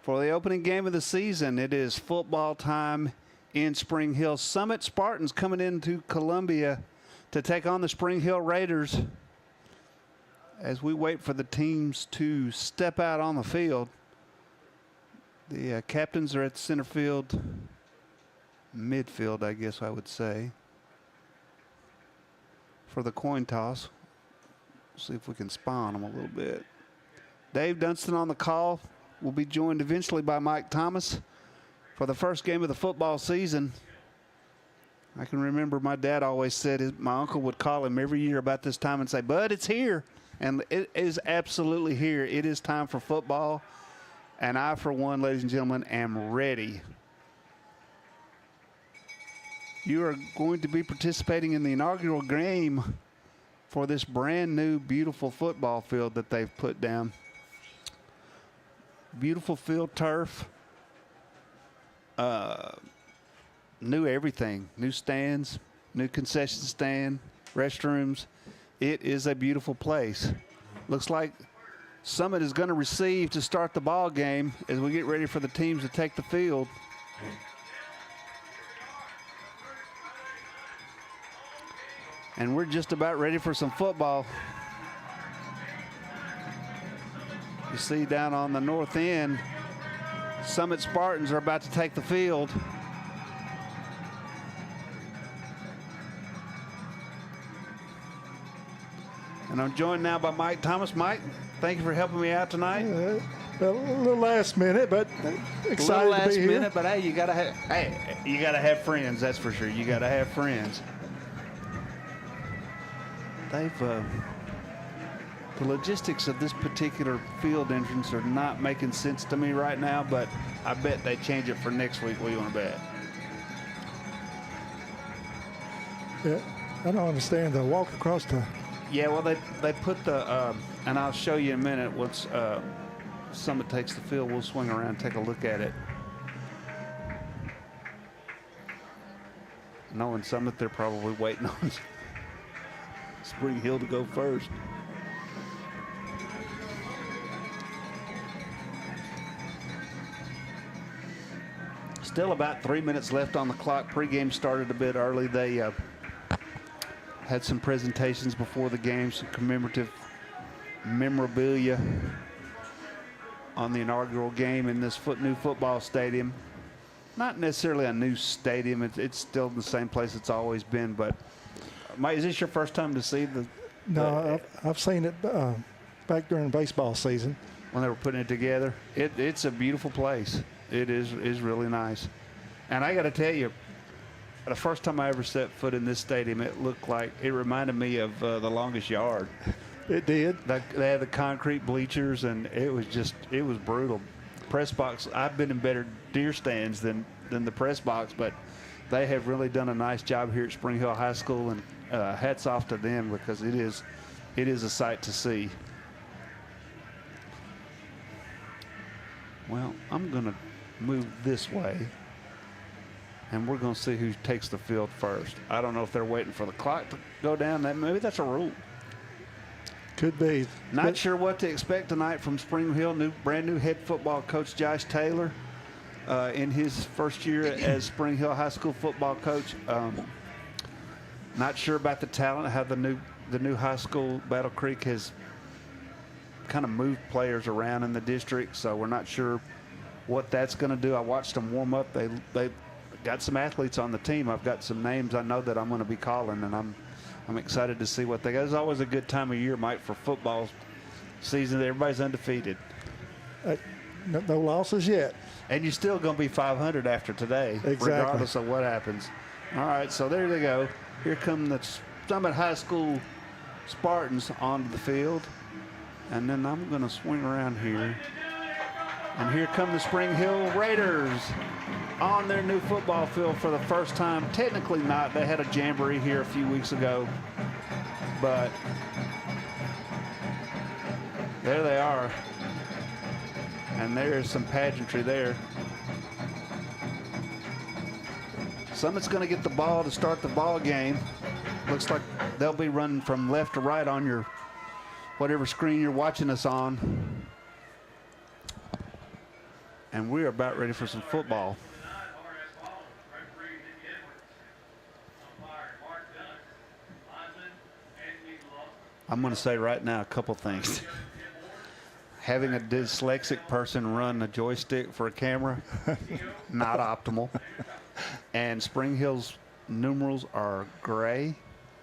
For the opening game of the season, it is football time in Spring Hill. Summit Spartans coming into Columbia to take on the Spring Hill Raiders. As we wait for the teams to step out on the field, the captains are at the center field, midfield, I guess I would say, for the coin toss. See if we can spawn them a little bit. Dave Dunstan on the call. Will be joined eventually by Mike Thomas for the first game of the football season. I can remember my dad always said my uncle would call him every year about this time and say, "Bud, it's here." And it is absolutely here. It is time for football. And I, for one, ladies and gentlemen, am ready. You are going to be participating in the inaugural game for this brand new, beautiful football field that they've put down. Beautiful field turf. New everything. New stands, new concession stand, restrooms. It is a beautiful place. Looks like Summit is going to receive to start the ball game as we get ready for the teams to take the field. And we're just about ready for some football. You see down on the north end, Summit Spartans are about to take the field. And I'm joined now by Mike Thomas. Mike, thank you for helping me out tonight. A little last minute, but excited to be here. But hey, you gotta have friends. That's for sure. You gotta have friends. The logistics of this particular field entrance are not making sense to me right now, but I bet they change it for next week. What do you want to bet? Yeah, I don't understand the walk across the. Yeah, well, they put the, and I'll show you in a minute. Once Summit takes the field, we'll swing around and take a look at it. Knowing Summit, they're probably waiting on Spring Hill to go first. Still about 3 minutes left on the clock. Pre-game started a bit early. They had some presentations before the game, some commemorative memorabilia on the inaugural game in this new football stadium. Not necessarily a new stadium. It's still the same place it's always been. But, Mike, is this your first time to see the? No, I've seen it back during baseball season. When they were putting it together. It's a beautiful place. It is really nice. And I got to tell you, the first time I ever set foot in this stadium, it reminded me of the Longest Yard. It did. They had the concrete bleachers, and it was brutal. Press box, I've been in better deer stands than the press box, but they have really done a nice job here at Spring Hill High School, and hats off to them because it is a sight to see. Well, I'm going to move this way, and we're going to see who takes the field first. I don't know if they're waiting for the clock to go down. Maybe that's a rule. Could be. Not sure what to expect tonight from Spring Hill. Brand new head football coach Josh Taylor in his first year as Spring Hill High School football coach. Not sure about the talent, how the new high school Battle Creek has kind of moved players around in the district, so we're not sure what that's going to do. I watched them warm up. They got some athletes on the team. I've got some names I know that I'm going to be calling, and I'm excited to see what they got. It's always a good time of year, Mike, for football season. Everybody's undefeated. No losses yet. And you're still going to be 500 after today, exactly, regardless of what happens. All right, so there they go. Here come the Summit High School Spartans onto the field. And then I'm going to swing around here. And here come the Spring Hill Raiders on their new football field for the first time. Technically not. They had a jamboree here a few weeks ago. But there they are. And there's some pageantry there. Summit's going to get the ball to start the ball game. Looks like they'll be running from left to right on your whatever screen you're watching us on. and we are about ready for some football. I'm going to say right now a couple things. Having a dyslexic person run a joystick for a camera, not optimal. And Spring Hill's numerals are gray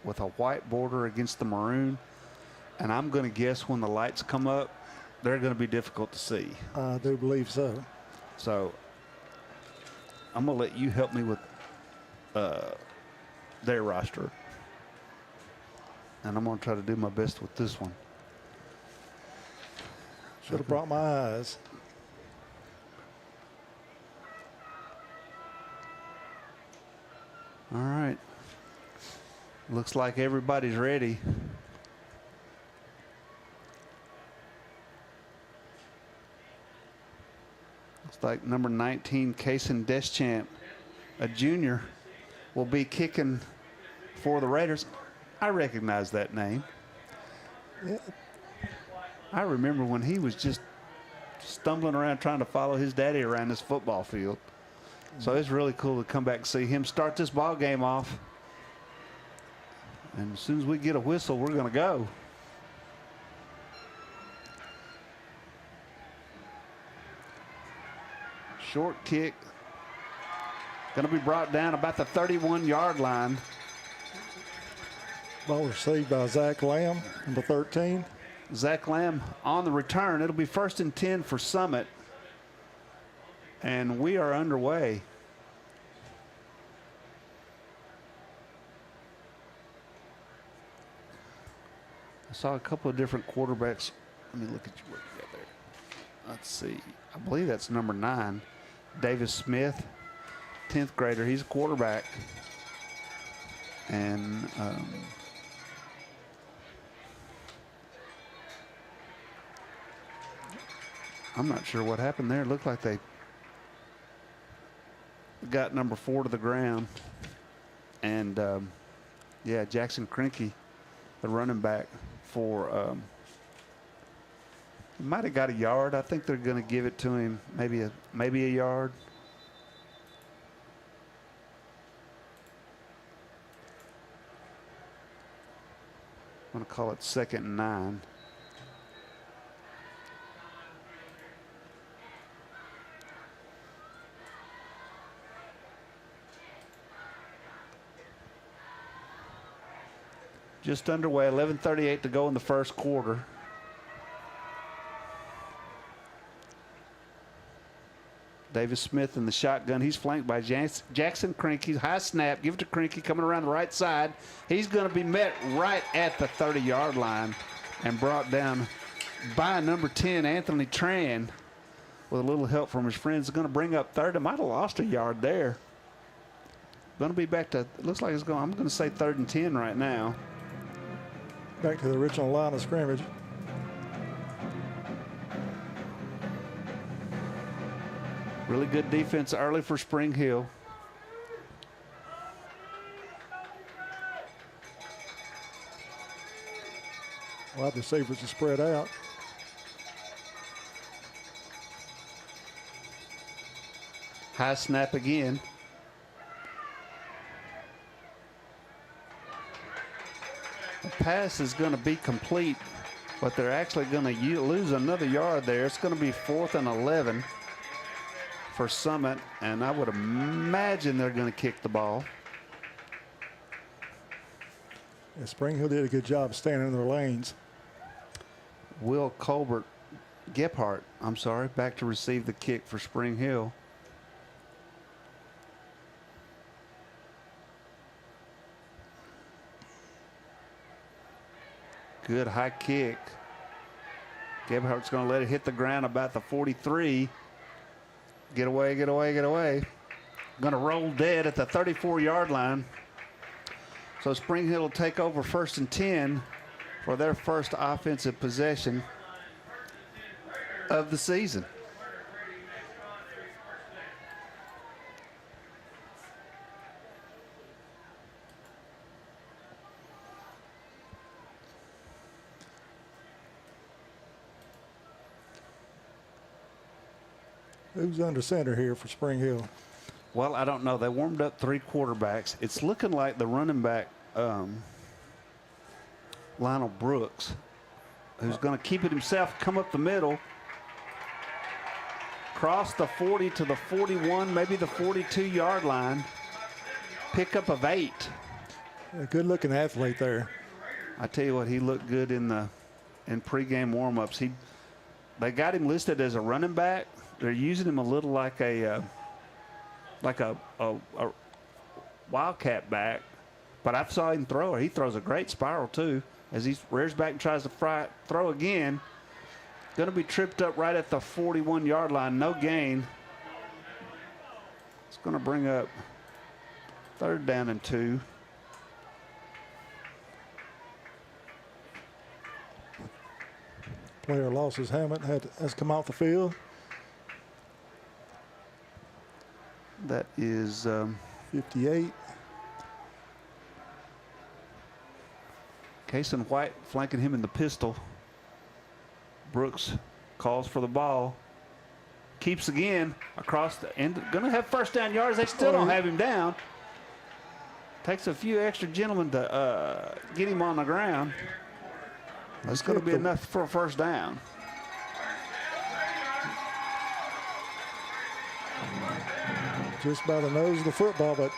with a white border against the maroon. And I'm going to guess when the lights come up, they're going to be difficult to see. I do believe so. So I'm going to let you help me with their roster. And I'm going to try to do my best with this one. Should have brought my eyes. All right. Looks like everybody's ready. Looks like number 19, Kason Deschamps, a junior, will be kicking for the Raiders. I recognize that name. Yeah. I remember when he was just stumbling around trying to follow his daddy around this football field. So it's really cool to come back and see him start this ball game off. And as soon as we get a whistle, we're going to go. Short kick. Going to be brought down about the 31-yard line. Ball received by Zach Lamb, number 13. Zach Lamb on the return. It'll be 1st and 10 for Summit. And we are underway. I saw a couple of different quarterbacks. Let me look at you what you got there. Let's see. I believe that's number 9, Davis Smith, 10th grader. He's a quarterback. And I'm not sure what happened there. It looked like they got number 4 to the ground. And, yeah, Jackson Krinke, the running back for might have got a yard. I think they're going to give it to him, maybe a yard. I'm going to call it 2nd and 9. Just underway, 11:38 to go in the first quarter. Davis Smith in the shotgun. He's flanked by Jackson Krinke. High snap. Give it to Krinke coming around the right side. He's going to be met right at the 30-yard line and brought down by number 10, Anthony Tran, with a little help from his friends. Going to bring up 3rd. It might have lost a yard there. Going to be back to, it looks like it's going, I'm going to say 3rd and 10 right now. Back to the original line of scrimmage. Really good defense early for Spring Hill. Wide receivers are spread out. High snap again. The pass is going to be complete, but they're actually going to lose another yard there. It's going to be 4th and 11 for Summit, and I would imagine they're going to kick the ball. Yeah, Spring Hill did a good job staying in their lanes. Will Gephardt, I'm sorry, back to receive the kick for Spring Hill. Good high kick. Gebhardt's going to let it hit the ground about the 43. Get away, get away, get away. Going to roll dead at the 34-yard line. So Spring Hill will take over 1st and 10 for their first offensive possession of the season. Who's under center here for Spring Hill? Well, I don't know. They warmed up 3 quarterbacks. It's looking like the running back, Lionel Brooks, who's going to keep it himself, come up the middle, cross the 40 to the 41, maybe the 42-yard line. Pickup of 8. A good-looking athlete there. I tell you what, he looked good in pregame warm-ups. They got him listed as a running back. They're using him a little like a wildcat back, but I saw him throw. He throws a great spiral too. As he rears back and tries to throw again, going to be tripped up right at the 41-yard line. No gain. It's going to bring up 3rd down and 2. Player lost his helmet, has come off the field. That is 58. Kason White flanking him in the pistol. Brooks calls for the ball. Keeps again across the end. Going to have 1st down yards. They still don't have him down. Takes a few extra gentlemen to get him on the ground. That's going to be enough for a 1st down. Just by the nose of the football, but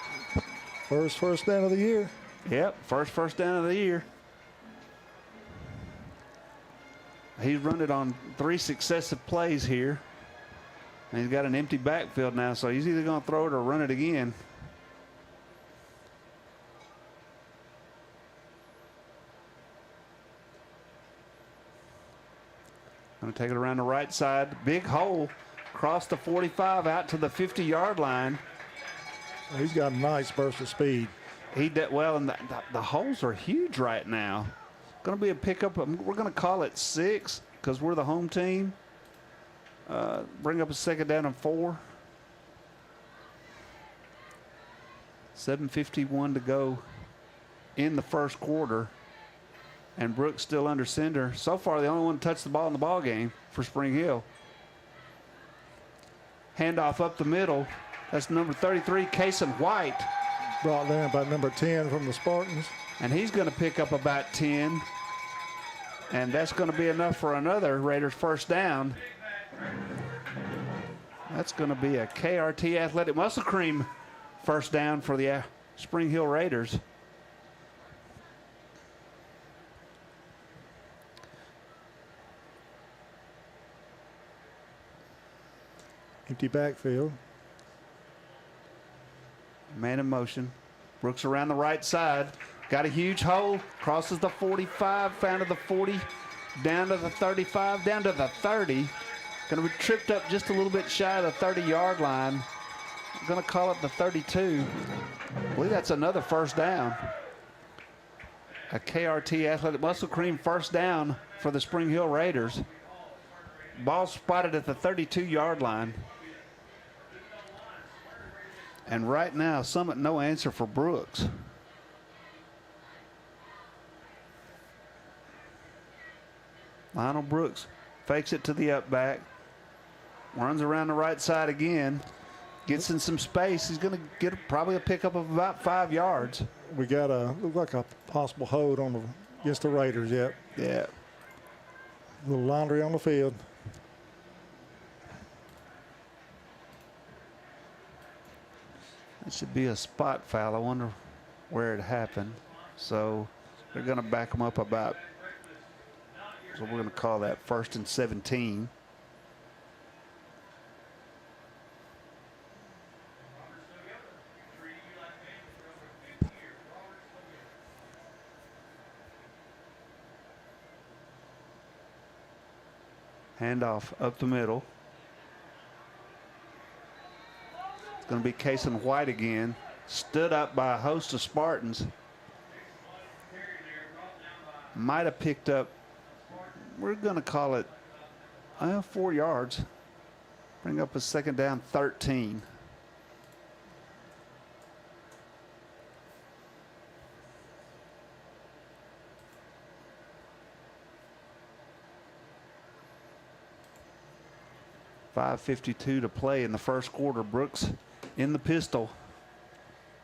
first down of the year. Yep, first down of the year. He's run it on 3 successive plays here. And he's got an empty backfield now, so he's either going to throw it or run it again. Going to take it around the right side. Big hole across the 45 out to the 50-yard line. He's got a nice burst of speed. He did well, and the holes are huge right now. Going to be a pickup. We're going to call it 6 because we're the home team. Bring up a 2nd down and 4. 7:51 to go in the 1st quarter. And Brooks still under center. So far, the only one to touch the ball in the ball game for Spring Hill. Handoff up the middle. That's number 33, Kason White. Brought down by number 10 from the Spartans. And he's going to pick up about 10. And that's going to be enough for another Raiders 1st down. That's going to be a KRT Athletic Muscle Cream 1st down for the Spring Hill Raiders. Empty backfield. Man in motion. Brooks around the right side. Got a huge hole. Crosses the 45, found to the 40, down to the 35, down to the 30. Going to be tripped up just a little bit shy of the 30-yard line. I'm going to call it the 32. I believe that's another 1st down. A KRT Athletic Muscle Cream 1st down for the Spring Hill Raiders. Ball spotted at the 32-yard line. And right now, Summit no answer for Brooks. Lionel Brooks fakes it to the up back. Runs around the right side again. Gets in some space. He's going to get probably a pickup of about 5 yards. We got look like a possible hold against the Raiders. Yep. Yeah. A little laundry on the field. It should be a spot foul. I wonder where it happened. So they're going to back them up about, so we're going to call that 1st and 17. Handoff up the middle. It's going to be Kason White again. Stood up by a host of Spartans. Might have picked up, we're going to call it 4 yards. Bring up a 2nd down, 13. 5:52 to play in the first quarter. Brooks in the pistol.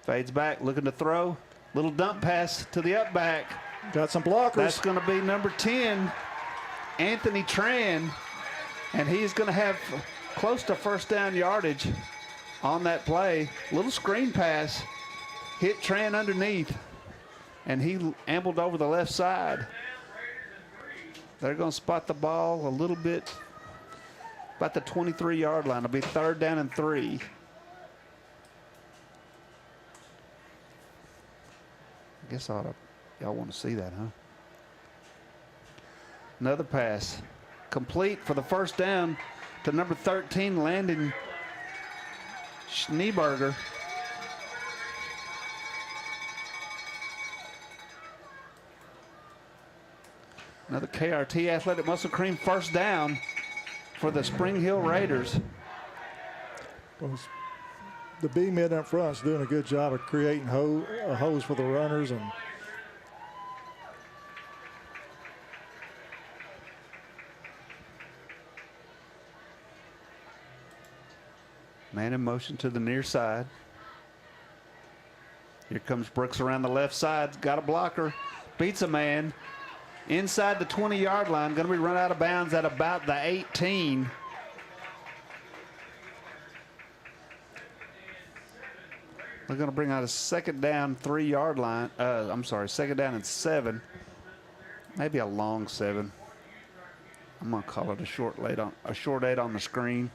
Fades back, looking to throw. Little dump pass to the up back. Got some blockers. That's going to be number 10, Anthony Tran. And he's going to have close to first down yardage on that play. Little screen pass. Hit Tran underneath. And he ambled over the left side. They're going to spot the ball a little bit. About the 23-yard line. It'll be 3rd down and 3. I guess y'all want to see that, huh? Another pass. Complete for the first down to number 13, Landon Schneeberger. Another KRT Athletic Muscle Cream first down for the Spring Hill Raiders. Well, the B mid up front is doing a good job of creating holes for the runners. And man in motion to the near side. Here comes Brooks around the left side. Got a blocker. Beats a man. Inside the 20-yard line. Going to be run out of bounds at about the 18. They're going to bring out a 2nd down 3-yard line. I'm sorry, 2nd down and 7. Maybe a long 7. I'm going to call it a short 8 on the screen.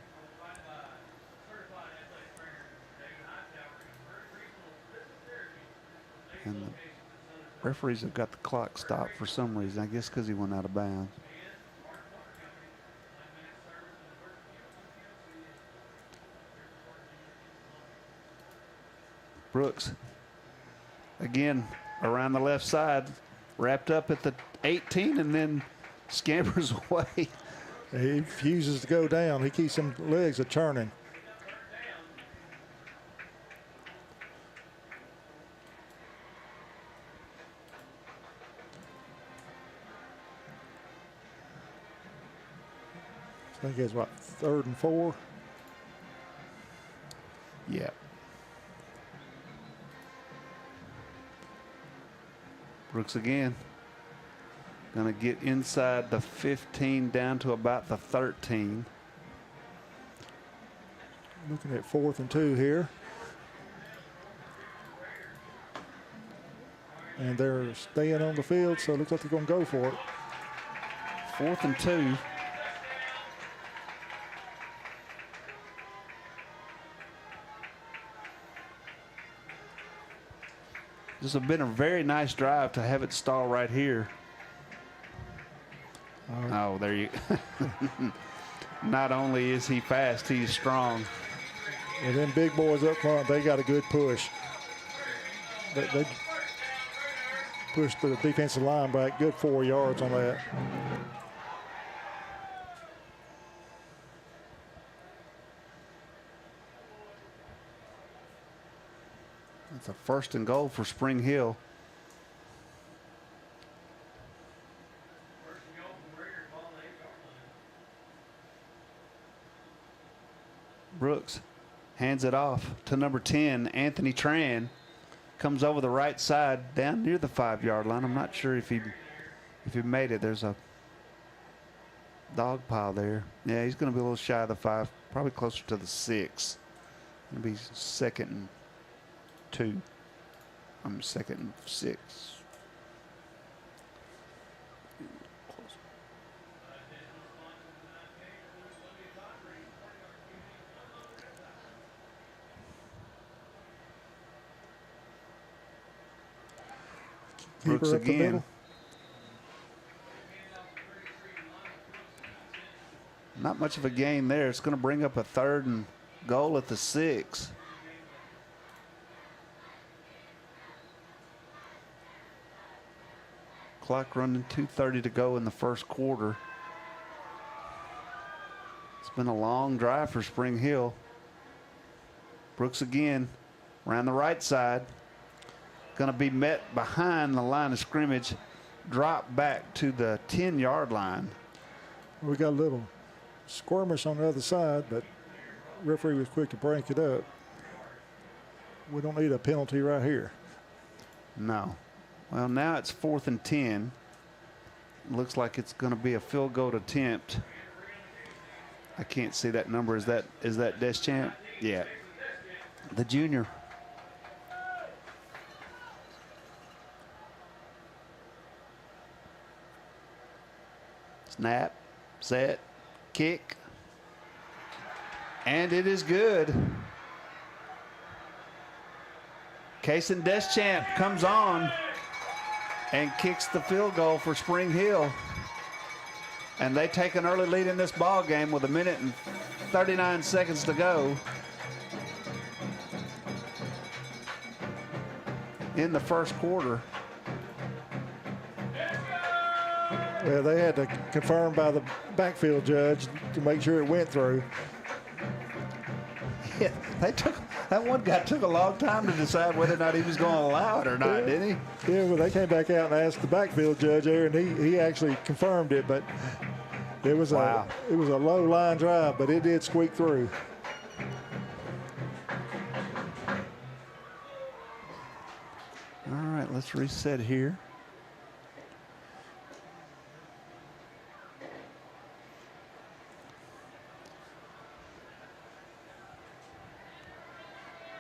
And the referees have got the clock stopped for some reason. I guess because he went out of bounds. Brooks, again, around the left side, wrapped up at the 18 and then scampers away. he refuses to go down. He keeps them legs a churning. I think it's what, 3rd and 4? Yeah. Brooks again. Going to get inside the 15 down to about the 13. Looking at 4th and 2 here. And they're staying on the field, so it looks like they're going to go for it. 4th and 2. This has been a very nice drive to have it stall right here. Oh, there you Not only is he fast, he's strong. And them big boys up front, they got a good push. They pushed the defensive line back, good 4 yards on that. It's a 1st and goal for Spring Hill. Brooks hands it off to number 10, Anthony Tran. Comes over the right side down near the 5-yard line. I'm not sure if he made it. There's a dog pile there. Yeah, he's going to be a little shy of the 5, probably closer to the 6. It'll be 2nd and 2. I'm 2nd and 6. Brooks again. Not much of a gain there. It's going to bring up a 3rd and goal at the 6. Clock running, 2:30 to go in the first quarter. It's been a long drive for Spring Hill. Brooks again, around the right side. Going to be met behind the line of scrimmage, drop back to the 10-yard line. We got a little skirmish on the other side, but referee was quick to break it up. We don't need a penalty right here. No. Well, now it's 4th and 10. Looks like it's going to be a field goal attempt. I can't see that number. Is that Deschamps? Yeah. The junior. Snap, set, kick. And it is good. Kason Deschamps comes on and kicks the field goal for Spring Hill. And they take an early lead in this ball game with 1 minute and 39 seconds to go in the first quarter. Well, they had to confirm by the backfield judge to make sure it went through. Yeah, that one guy took a long time to decide whether or not he was going to allow it or not, didn't he? Yeah, well, they came back out and asked the backfield judge there, and he actually confirmed it, but it was a low line drive, but it did squeak through. All right, let's reset here.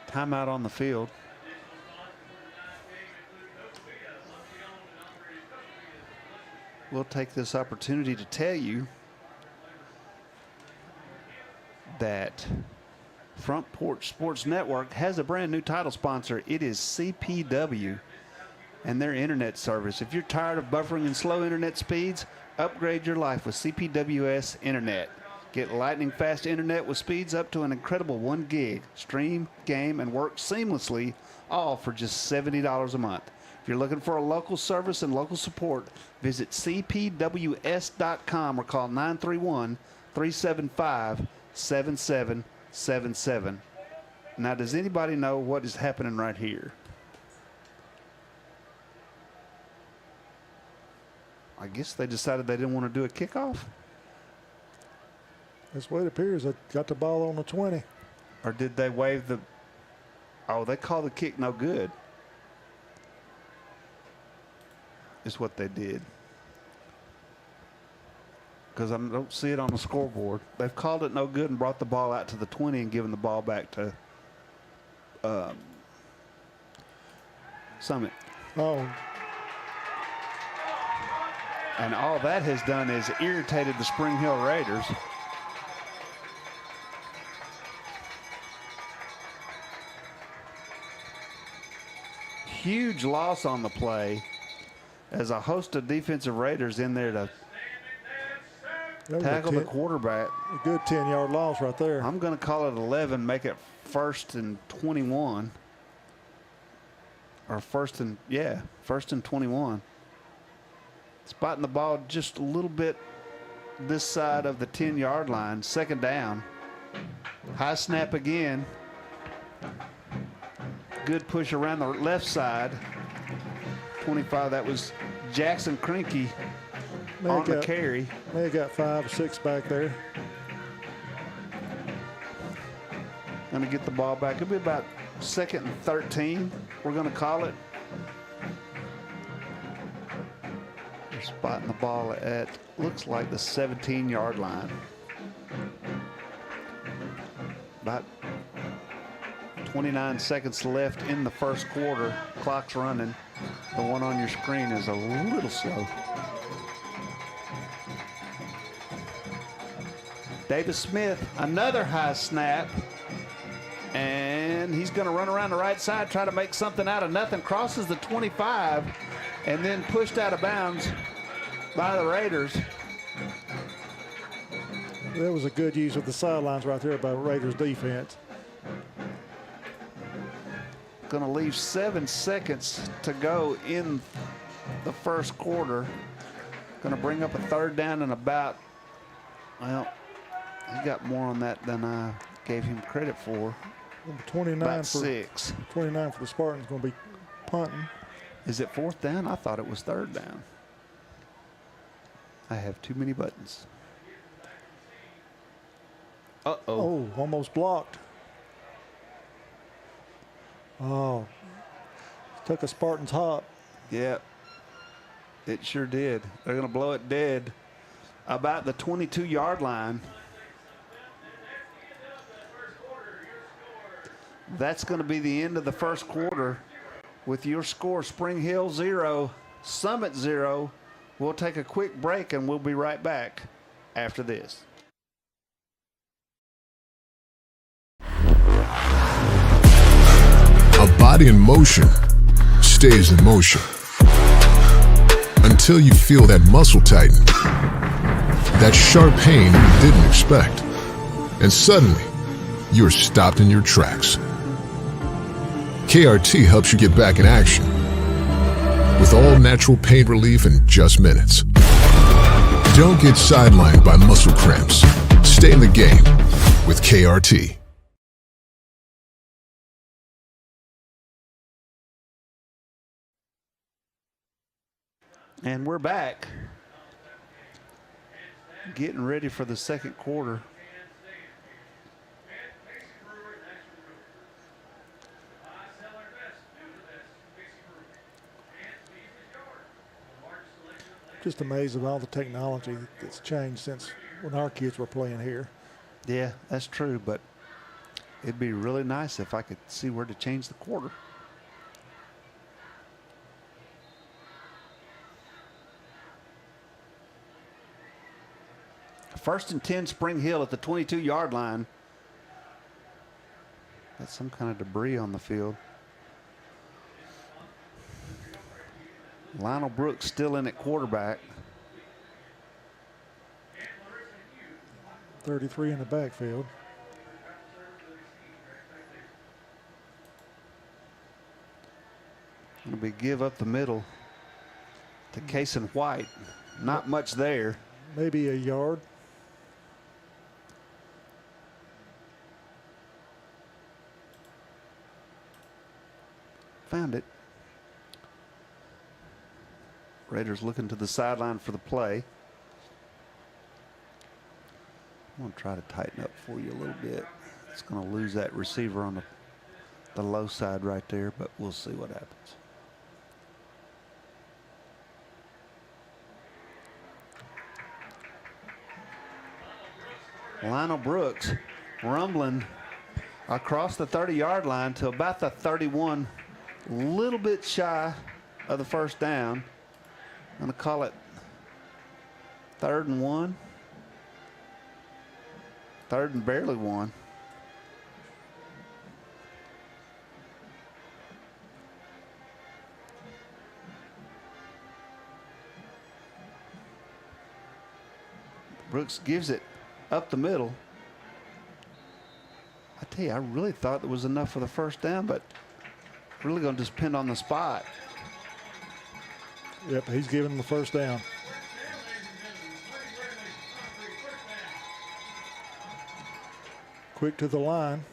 Timeout on the field. We'll take this opportunity to tell you that Front Porch Sports Network has a brand new title sponsor. It is CPW and their internet service. If you're tired of buffering and slow internet speeds, upgrade your life with CPWS Internet. Get lightning fast internet with speeds up to an incredible 1 gig. Stream, game, and work seamlessly, all for just $70 a month. If you're looking for a local service and local support, visit cpws.com or call 931-375-7777. Now, does anybody know what is happening right here? I guess they decided they didn't want to do a kickoff. That's what it appears. They got the ball on the 20. Or did they waive the... Oh, they called the kick no good. Is what they did. Because I don't see it on the scoreboard. They've called it no good and brought the ball out to the 20 and given the ball back to Summit. Oh. And all that has done is irritated the Spring Hill Raiders. Huge loss on the play as a host of defensive Raiders in there to tackle the quarterback. A good 10-yard loss right there. I'm going to call it 11, make it 1st and 21. Or 1st and 21. Spotting the ball just a little bit this side of the 10-yard line. 2nd down. High snap again. Good push around the left side. 25, that was Jackson Krinke on the carry. May have got 5 or 6 back there. Going to get the ball back. It'll be about 2nd and 13, we're going to call it. They're spotting the ball at, looks like the 17-yard line. About 29 seconds left in the first quarter. Clock's running. The one on your screen is a little slow. Davis Smith, another high snap. And he's going to run around the right side, try to make something out of nothing. Crosses the 25 and then pushed out of bounds by the Raiders. That was a good use of the sidelines right there by Raiders defense. Going to leave 7 seconds to go in the first quarter. Going to bring up a 3rd down and about, well, he got more on that than I gave him credit for. Number 29 about for 6. 29 for the Spartans, going to be punting. Is it 4th down? I thought it was 3rd down. I have too many buttons. Uh-oh. Oh, almost blocked. Oh, took a Spartans hop. Yeah, it sure did. They're going to blow it dead about the 22-yard line. That's going to be the end of the first quarter with your score, Spring Hill 0, Summit 0. We'll take a quick break, and we'll be right back after this. A body in motion stays in motion until you feel that muscle tighten, that sharp pain you didn't expect, and suddenly you're stopped in your tracks. KRT helps you get back in action with all natural pain relief in just minutes. Don't get sidelined by muscle cramps. Stay in the game with KRT. And we're back, getting ready for the second quarter. Just amazed at all the technology that's changed since when our kids were playing here. Yeah, that's true, but it'd be really nice if I could see where to change the quarter. First and 10, Spring Hill at the 22-yard line. That's some kind of debris on the field. Lionel Brooks still in at quarterback. 33 in the backfield. It'll be give up the middle to Kason White. Not much there. Maybe a yard. Found it. Raiders looking to the sideline for the play. I'm going to try to tighten up for you a little bit. It's going to lose that receiver on the low side right there, but we'll see what happens. Lionel Brooks rumbling across the 30-yard line to about the 31, a little bit shy of the first down. I'm going to call it 3rd and 1. 3rd and barely 1. Brooks gives it up the middle. I tell you, I really thought it was enough for the first down, but really going to just depend on the spot. Yep, he's giving him the first down. Quick to the line.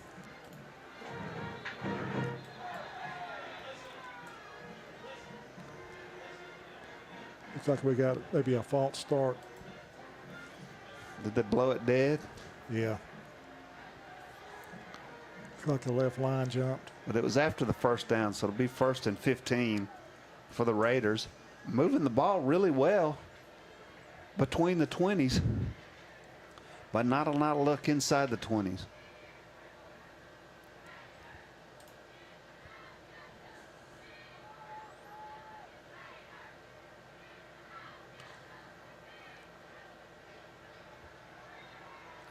Looks like we got maybe a false start. Did they blow it dead? Yeah. Looks like the left line jumped. But it was after the first down, so it'll be 1st and 15 for the Raiders. Moving the ball really well between the 20s, but not a lot of luck inside the 20s.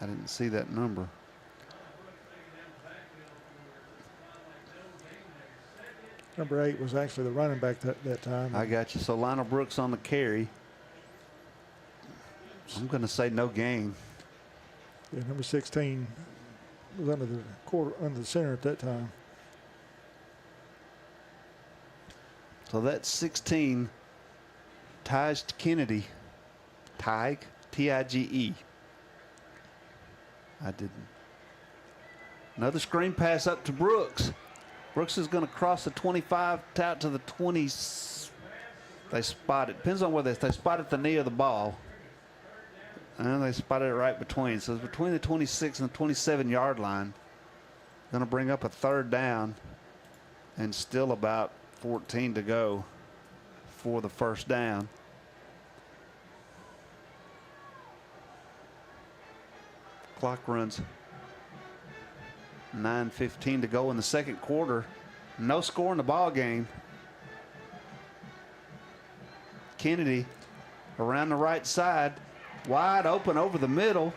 I didn't see that number. Number 8 was actually the running back that time. I got you. So Lionel Brooks on the carry. I'm going to say no gain. Yeah, number 16 was under the center at that time. So that's 16. Tige Kennedy. Tige, T-I-G-E. I didn't. Another screen pass up to Brooks. Brooks is going to cross the 25 out to the 20s. They spot it. Depends on whether they spot at the knee of the ball. And they spotted it right between. So it's between the 26 and the 27-yard line. Going to bring up a 3rd down and still about 14 to go for the 1st down. Clock runs 9:15 to go in the 2nd quarter. No score in the ball game. Kennedy around the right side, wide open over the middle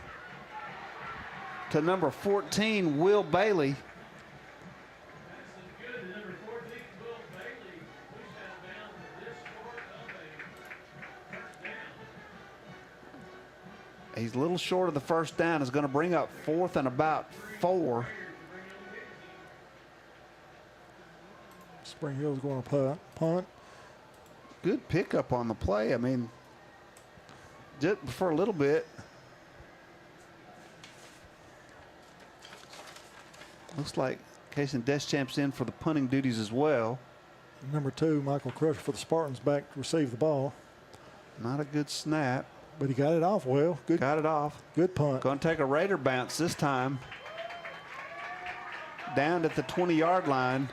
to number 14, Will Bailey. He's a little short of the 1st down. Is going to bring up 4th and about 4. Spring Hill's going to punt. Good pickup on the play. I mean, just for a little bit. Looks like Casey Deschamp's in for the punting duties as well. Number 2, Michael Crusher for the Spartans, back to receive the ball. Not a good snap. But he got it off well. Good. Got it off. Good punt. Going to take a Raider bounce this time. Down at the 20-yard line.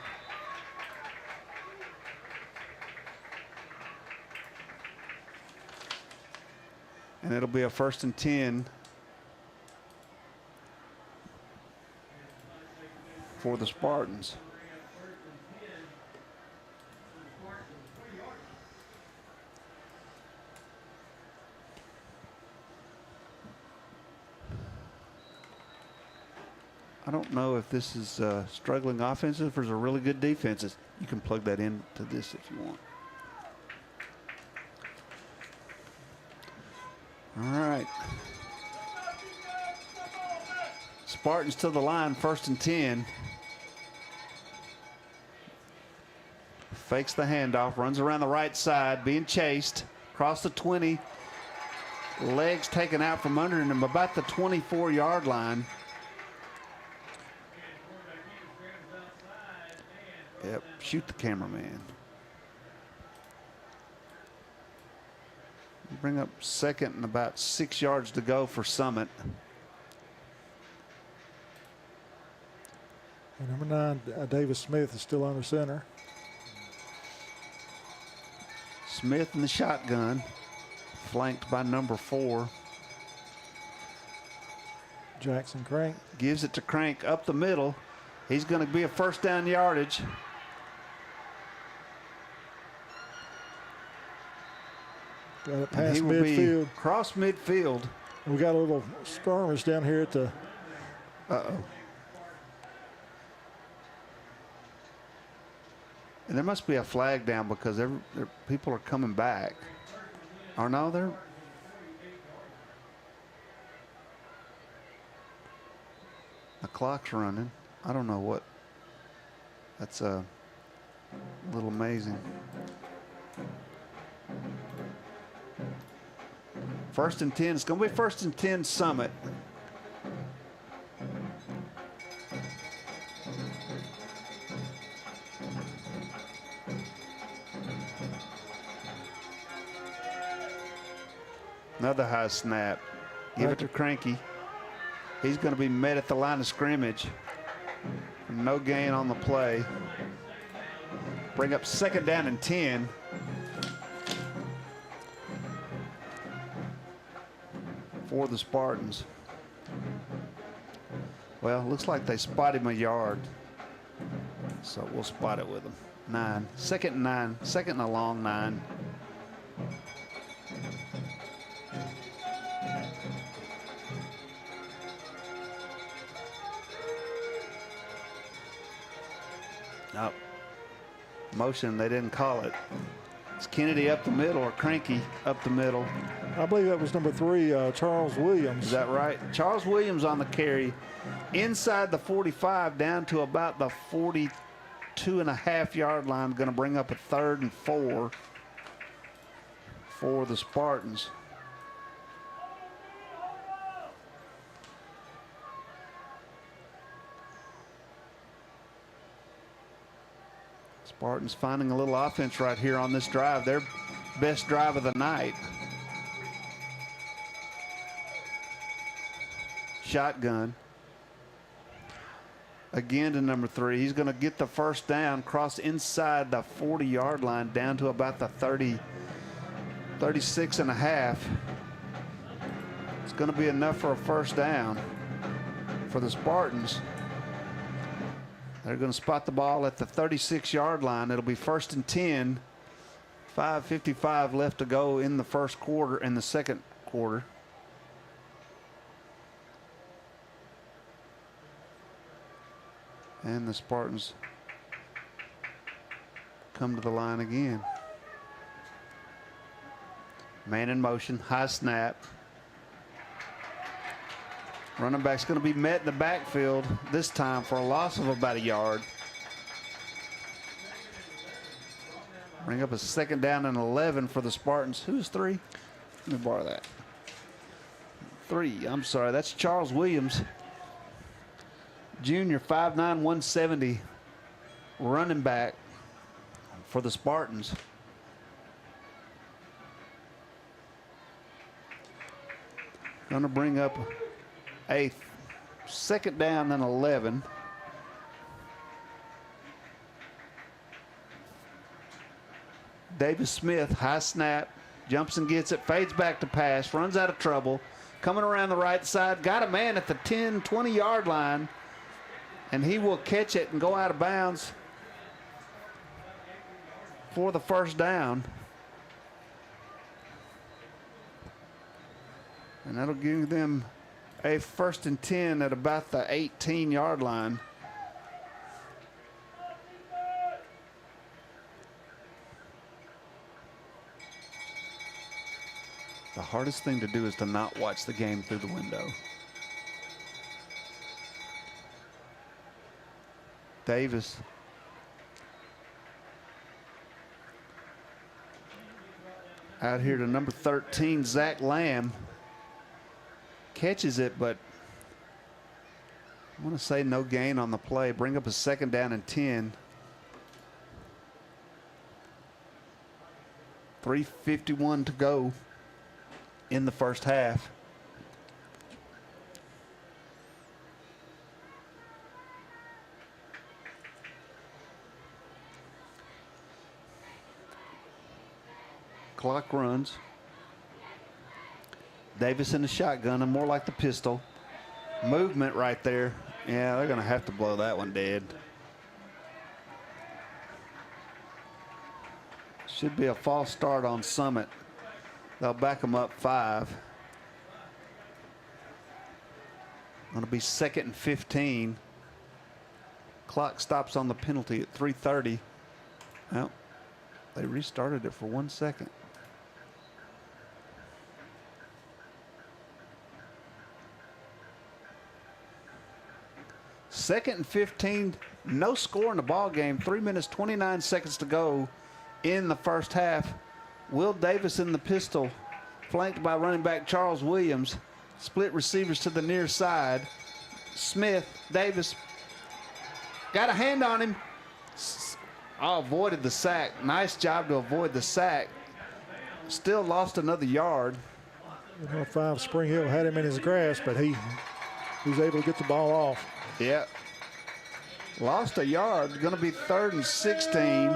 And it'll be a 1st and 10 for the Spartans. I don't know if this is struggling offensive or is a really good defense. You can plug that into this if you want. All right. Spartans to the line, 1st and 10. Fakes the handoff, runs around the right side, being chased. Across the 20. Legs taken out from under him about the 24-yard line. Yep, shoot the cameraman. Bring up 2nd and about 6 yards to go for Summit. And number 9, Davis Smith, is still under center. Smith in the shotgun, flanked by number 4. Jackson Crank. Gives it to Crank up the middle. He's going to be a 1st down yardage. Got it past He will midfield. be cross midfield. We got a little skirmish down here at the. Uh-oh. And there must be a flag down because people are coming back. Or no, they're. The clock's running. I don't know what. That's a little amazing. 1st and 10. It's going to be 1st and 10 Summit. Another high snap. Give it to Cranky. He's going to be met at the line of scrimmage. No gain on the play. Bring up 2nd down and 10. For the Spartans. Well, looks like they spot him a yard. So we'll spot it with them. 9. 2nd and 9. 2nd and a long 9. Nope. Motion, they didn't call it. It's Kennedy up the middle or Cranky up the middle. I believe that was number 3, Charles Williams. Is that right? Charles Williams on the carry. Inside the 45 down to about the 42.5-yard line. Going to bring up a 3rd and 4 for the Spartans. Spartans finding a little offense right here on this drive. Their best drive of the night. shotgun. Again to number 3. He's going to get the first down, cross inside the 40-yard line down to about the 36 and a half. It's going to be enough for a first down for the Spartans. They're going to spot the ball at the 36-yard line. It'll be 1st and 10. 5:55 left to go in the first quarter, in the second quarter. And the Spartans come to the line again. Man in motion, high snap. Running back's going to be met in the backfield this time for a loss of about a yard. Bring up a 2nd down and 11 for the Spartans. Who's 3? Let me borrow that. 3, I'm sorry, that's Charles Williams. Junior, 5'9", 170, running back for the Spartans. Going to bring up a 2nd down and 11. Davis Smith, high snap, jumps and gets it, fades back to pass, runs out of trouble, coming around the right side, got a man at the 10, 20-yard line, and he will catch it and go out of bounds for the first down. And that'll give them a 1st and 10 at about the 18-yard line. The hardest thing to do is to not watch the game through the window. Davis. Out here to number 13, Zach Lamb. Catches it, but I want to say no gain on the play. Bring up a 2nd down and 10. 3:51 to go in the first half. Clock runs. Davis in the shotgun, and more like the pistol. Movement right there. Yeah, they're going to have to blow that one dead. Should be a false start on Summit. They'll back them up 5. Going to be 2nd and 15. Clock stops on the penalty at 3:30. Well, they restarted it for 1 second. Second and 15, no score in the ball game. 3 minutes, 29 seconds to go in the first half. Will Davis in the pistol, flanked by running back Charles Williams. Split receivers to the near side. Smith, Davis, got a hand on him. Avoided the sack. Nice job to avoid the sack. Still lost another yard. 5 Spring Hill had him in his grasp, but he was able to get the ball off. Yep. Lost a yard. Going to be 3rd and 16.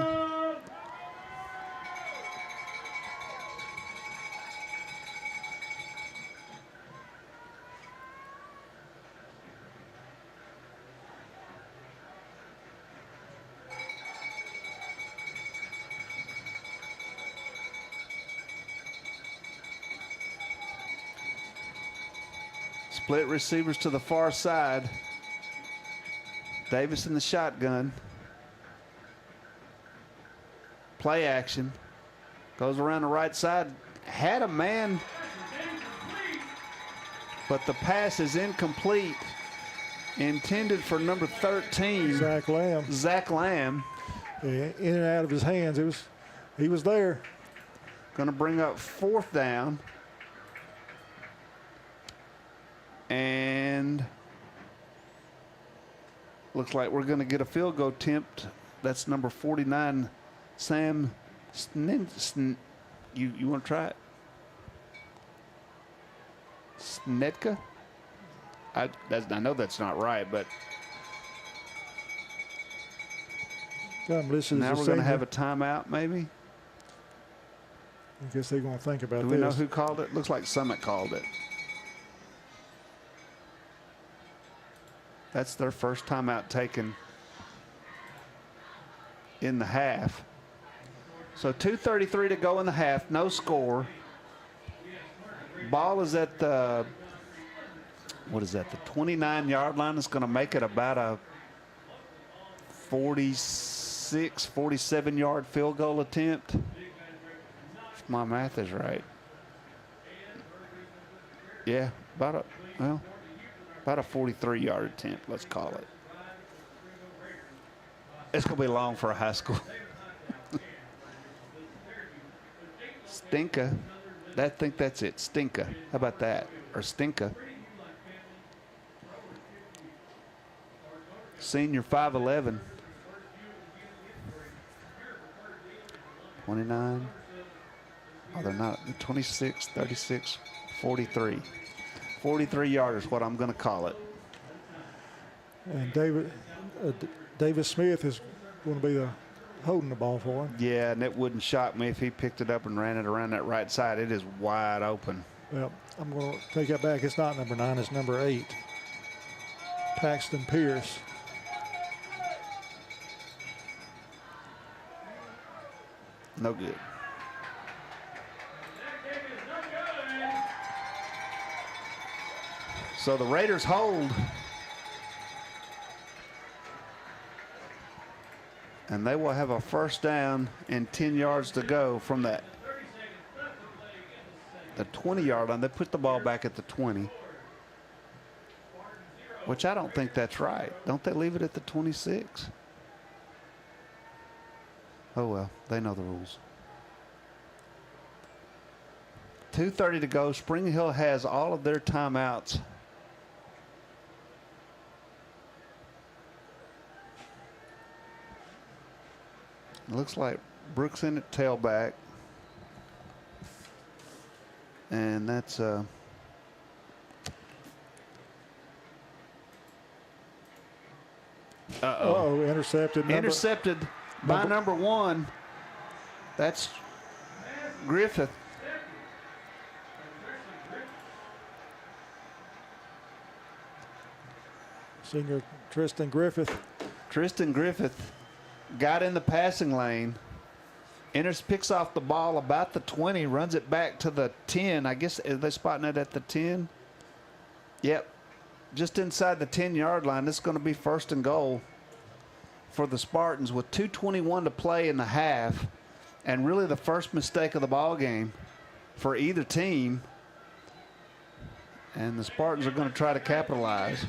Split receivers to the far side. Davis in the shotgun. Play action. Goes around the right side. Had a man, but the pass is incomplete. Intended for number 13. Zach Lamb. Zach Lamb. Yeah, in and out of his hands. He was there. Going to bring up 4th down. And looks like we're going to get a field goal attempt. That's number 49, Sam You want to try it? Snetka? I know that's not right, but Got him listed now as a we're going to senior. have a timeout, maybe. I guess they're going to think about Do this. we know who called it? Looks like Summit called it. That's their first timeout taken in the half. So 2:33 to go in the half, no score. Ball is at the, what is that, the 29-yard line. It's going to make it about a 46, 47-yard field goal attempt, if my math is right. Yeah, about a 43-yard attempt, let's call it. It's going to be long for a high school. Stinka. I think that's it. Stinka. How about that? Or Stinka. Senior 5'11". 29. Oh, they're not. 26, 36, 43. 43 yards is what I'm going to call it. And Davis Smith is going to be holding the ball for him. Yeah, and it wouldn't shock me if he picked it up and ran it around that right side. It is wide open. Well, I'm going to take that back. It's not number 9. It's number 8. Paxton Pierce. No good. So the Raiders hold. And they will have a first down and 10 yards to go from the 20-yard line. They put the ball back at the 20, which I don't think that's right. Don't they leave it at the 26? Oh, well, they know the rules. 2:30 to go. Spring Hill has all of their timeouts. It looks like Brooks in at tailback. And that's Uh-oh, intercepted. Intercepted by number 1. That's Griffith. Senior Tristan Griffith. Tristan Griffith got in the passing lane. Picks off the ball about the 20, runs it back to the 10. I guess, are they spotting it at the 10? Yep. Just inside the 10-yard line. This is going to be first and goal for the Spartans with 2:21 to play in the half, and really the first mistake of the ball game for either team. And the Spartans are going to try to capitalize.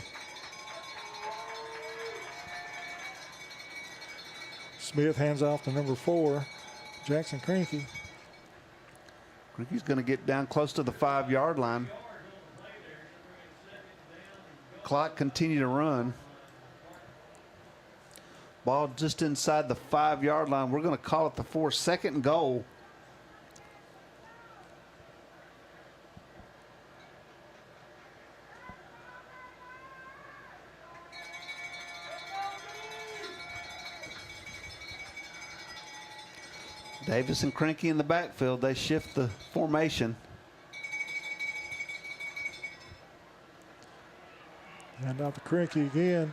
Smith hands off to number 4, Jackson Cranky. Cranky's going to get down close to the 5-yard line. Clock continue to run. Ball just inside the 5-yard line. We're going to call it the 4, second and goal. Davis and Cranky in the backfield. They shift the formation. And out to Cranky again.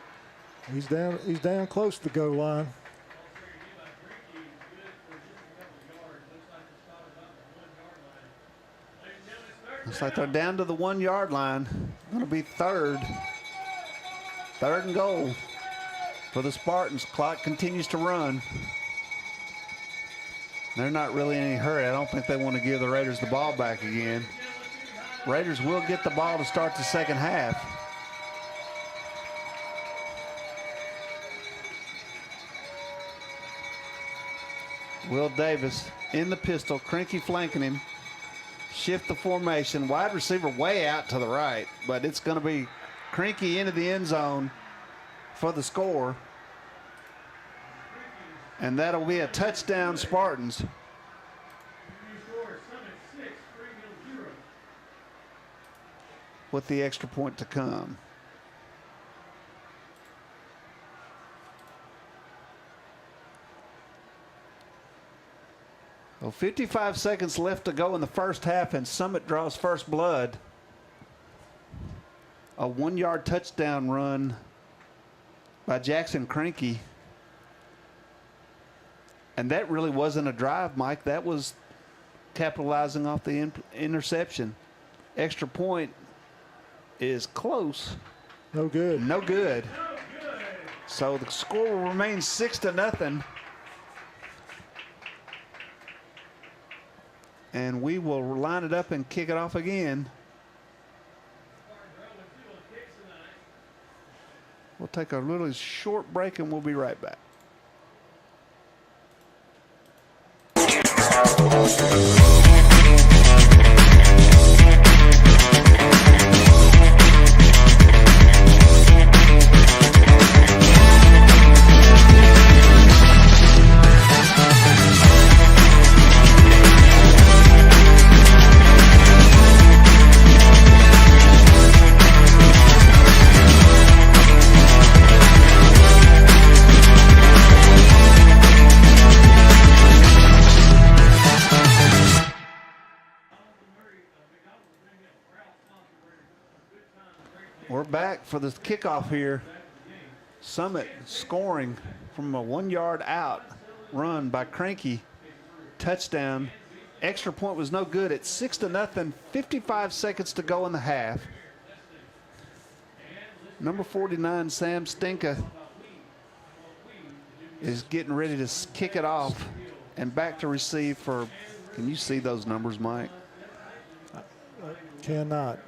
He's down close to the goal line. Looks like they're down to the 1-yard line. Going to be third and goal for the Spartans. Clock continues to run. They're not really in any hurry. I don't think they want to give the Raiders the ball back again. Raiders will get the ball to start the second half. Will Davis in the pistol. Cranky flanking him. Shift the formation. Wide receiver way out to the right, but it's going to be Cranky into the end zone for the score. And that'll be a touchdown, Spartans. With the extra point to come. So 55 seconds left to go in the first half, and Summit draws first blood. A 1-yard touchdown run by Jackson Cranky. And that really wasn't a drive, Mike. That was capitalizing off the interception. Extra point is close. No good. No good. So the score will remain 6-0. And we will line it up and kick it off again. We'll take a little short break and we'll be right back. We're back for the kickoff here. Summit scoring from a 1-yard out run by Cranky. Touchdown. Extra point was no good. It's 6-0. 55 seconds to go in the half. Number 49, Sam Stinka, is getting ready to kick it off and back to receive for, can you see those numbers, Mike? Cannot.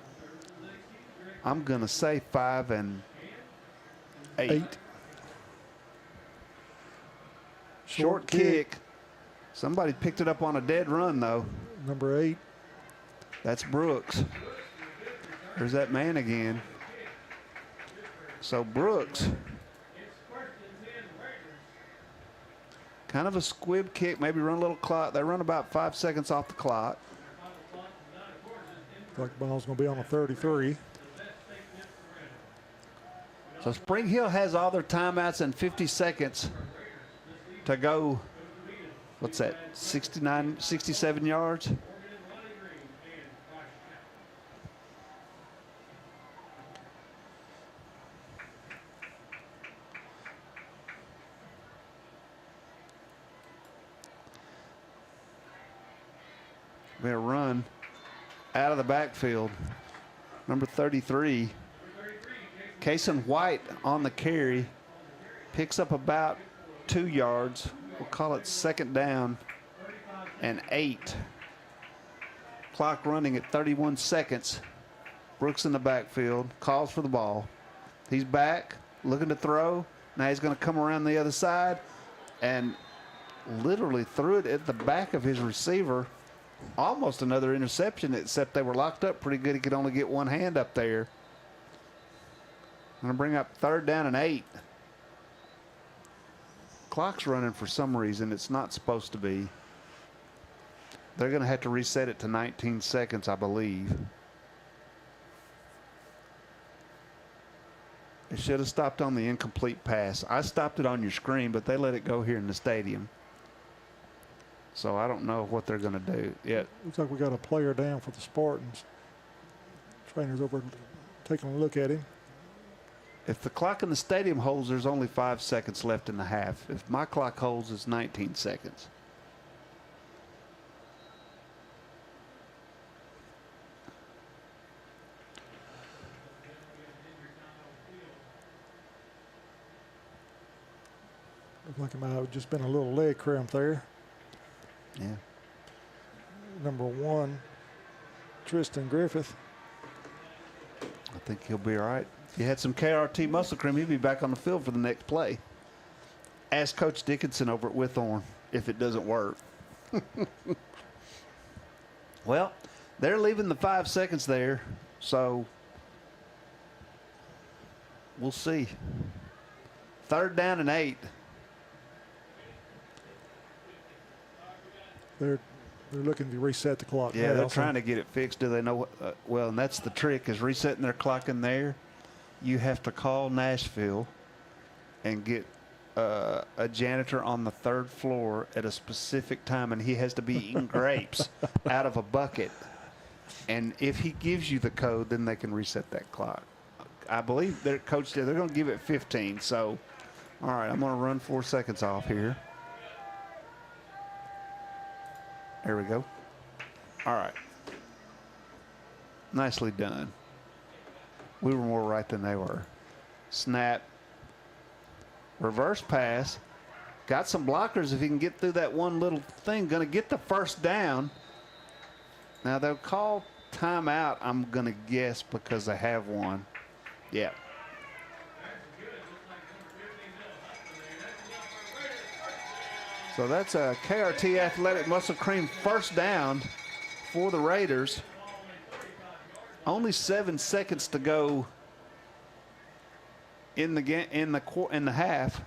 I'm going to say 5 and 8. Short kick. Somebody picked it up on a dead run, though. Number 8. That's Brooks. There's that man again. So Brooks, kind of a squib kick, maybe run a little clock. They run about 5 seconds off the clock. Like the ball's going to be on a 33. So Spring Hill has all their timeouts and 50 seconds to go. What's that, 67 yards? We're going to run out of the backfield. Number 33. Kason White on the carry, picks up about 2 yards. We'll call it 2nd down and 8. Clock running at 31 seconds. Brooks in the backfield, calls for the ball. He's back, looking to throw. Now he's going to come around the other side and literally threw it at the back of his receiver. Almost another interception, except they were locked up pretty good. He could only get one hand up there. Going to bring up 3rd down and 8. Clock's running for some reason. It's not supposed to be. They're going to have to reset it to 19 seconds, I believe. It should have stopped on the incomplete pass. I stopped it on your screen, but they let it go here in the stadium. So I don't know what they're going to do yet. Looks like we got a player down for the Spartans. Trainer's over taking a look at him. If the clock in the stadium holds, there's only 5 seconds left in the half. If my clock holds, it's 19 seconds. Looks like it might have just been a little leg cramp there. Yeah. Number 1, Tristan Griffith. I think he'll be all right. If you had some KRT muscle cream, he'd be back on the field for the next play. Ask Coach Dickinson over at Withorn if it doesn't work. Well, they're leaving the 5 seconds there, so we'll see. 3rd down and 8. They're looking to reset the clock. Yeah, now, they're trying to get it fixed. Do they know what? Well, and that's the trick, is resetting their clock in there. You have to call Nashville and get a janitor on the 3rd floor at a specific time, and he has to be eating grapes out of a bucket. And if he gives you the code, then they can reset that clock. I believe their coach said they're going to give it 15. So, all right, I'm going to run 4 seconds off here. There we go. All right. Nicely done. We were more right than they were. Snap. Reverse pass. Got some blockers if he can get through that one little thing. Going to get the first down. Now they'll call timeout, I'm going to guess, because they have one. Yeah. So that's a KRT Athletic Muscle Cream first down for the Raiders. Only 7 seconds to go in the half.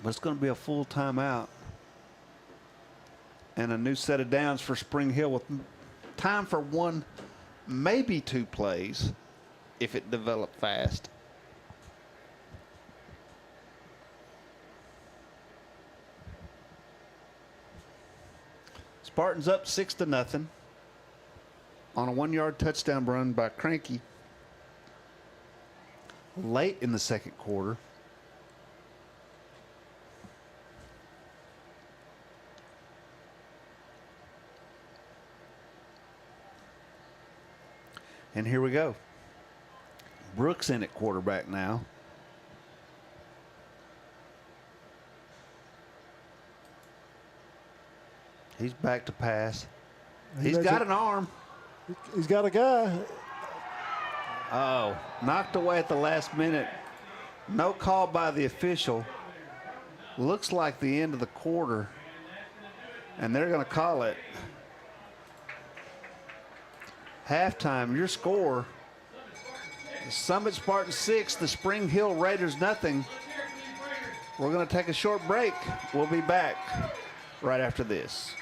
But it's going to be a full timeout and a new set of downs for Spring Hill with time for 1, maybe 2 plays if it developed fast. Spartans up 6-0 on a 1-yard touchdown run by Cranky late in the second quarter. And here we go. Brooks in at quarterback now. He's back to pass. He's got an arm. He's got a guy. Oh, knocked away at the last minute. No call by the official. Looks like the end of the quarter. And they're going to call it. Halftime, your score. The Summit Spartans 6, the Spring Hill Raiders nothing. We're going to take a short break. We'll be back right after this.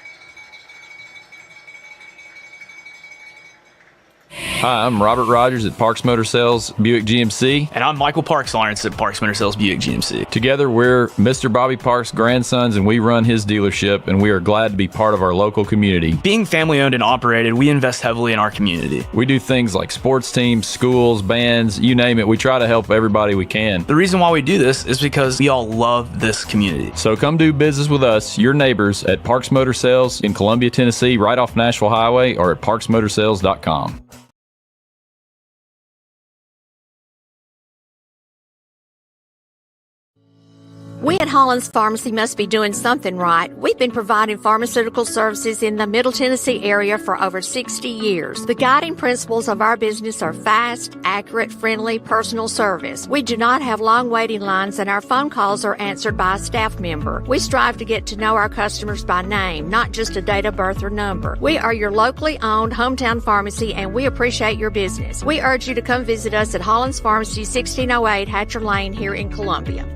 Hi, I'm Robert Rogers at Parks Motor Sales Buick GMC. And I'm Michael Parks Lawrence at Parks Motor Sales Buick GMC. Together, we're Mr. Bobby Parks' grandsons, and we run his dealership, and we are glad to be part of our local community. Being family owned and operated, we invest heavily in our community. We do things like sports teams, schools, bands, you name it. We try to help everybody we can. The reason why we do this is because we all love this community. So come do business with us, your neighbors, at Parks Motor Sales in Columbia, Tennessee, right off Nashville Highway, or at parksmotorsales.com. We at Hollins Pharmacy must be doing something right. We've been providing pharmaceutical services in the Middle Tennessee area for over 60 years. The guiding principles of our business are fast, accurate, friendly, personal service. We do not have long waiting lines, and our phone calls are answered by a staff member. We strive to get to know our customers by name, not just a date of birth or number. We are your locally owned hometown pharmacy, and we appreciate your business. We urge you to come visit us at Hollins Pharmacy, 1608 Hatcher Lane here in Columbia.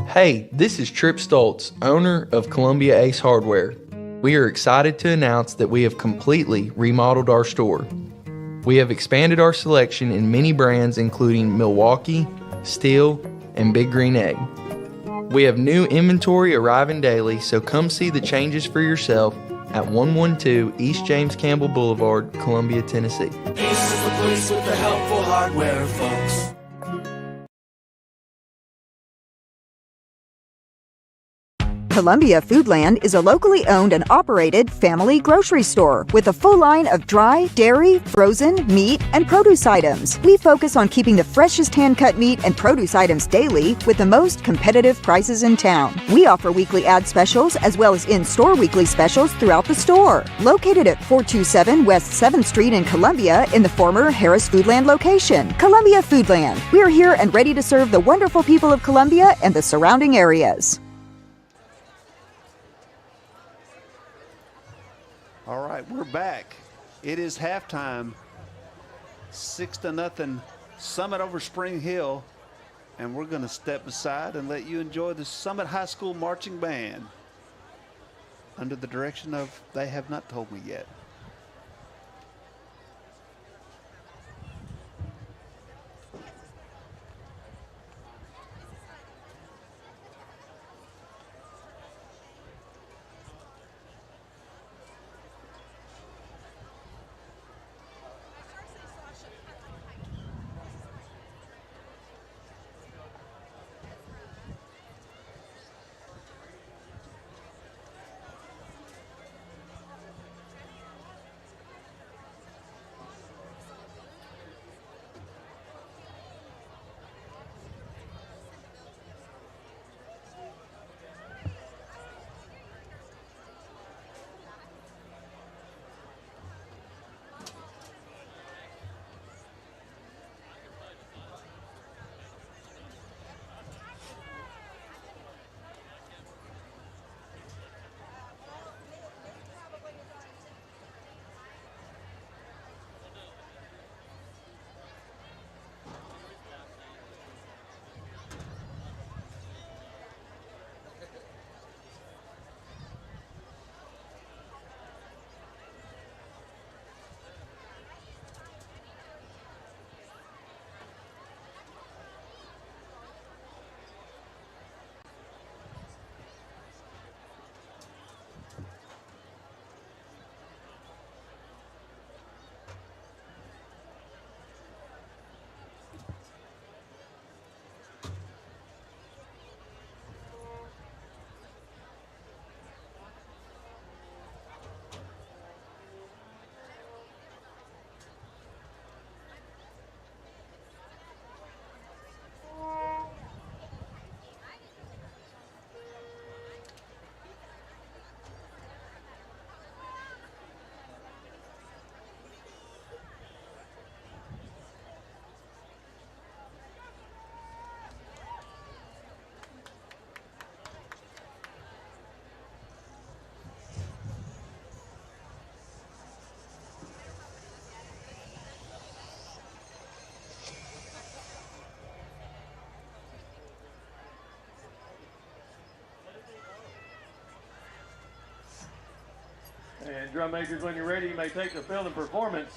Hey, this is Trip Stoltz, owner of Columbia Ace Hardware. We are excited to announce that we have completely remodeled our store. We have expanded our selection in many brands including Milwaukee, Steel, and Big Green Egg. We have new inventory arriving daily, so come see the changes for yourself at 112 East James Campbell Boulevard, Columbia, Tennessee. Ace is the place with the helpful hardware, folks. Columbia Foodland is a locally owned and operated family grocery store with a full line of dry, dairy, frozen, meat, and produce items. We focus on keeping the freshest hand-cut meat and produce items daily with the most competitive prices in town. We offer weekly ad specials as well as in-store weekly specials throughout the store. Located at 427 West 7th Street in Columbia in the former Harris Foodland location. Columbia Foodland. We are here and ready to serve the wonderful people of Columbia and the surrounding areas. All right, we're back. It is halftime. 6-0 Summit over Spring Hill. And we're going to step aside and let you enjoy the Summit High School Marching Band under the direction of They Have Not Told Me Yet. drum makers, when you're ready, you may take the field and performance.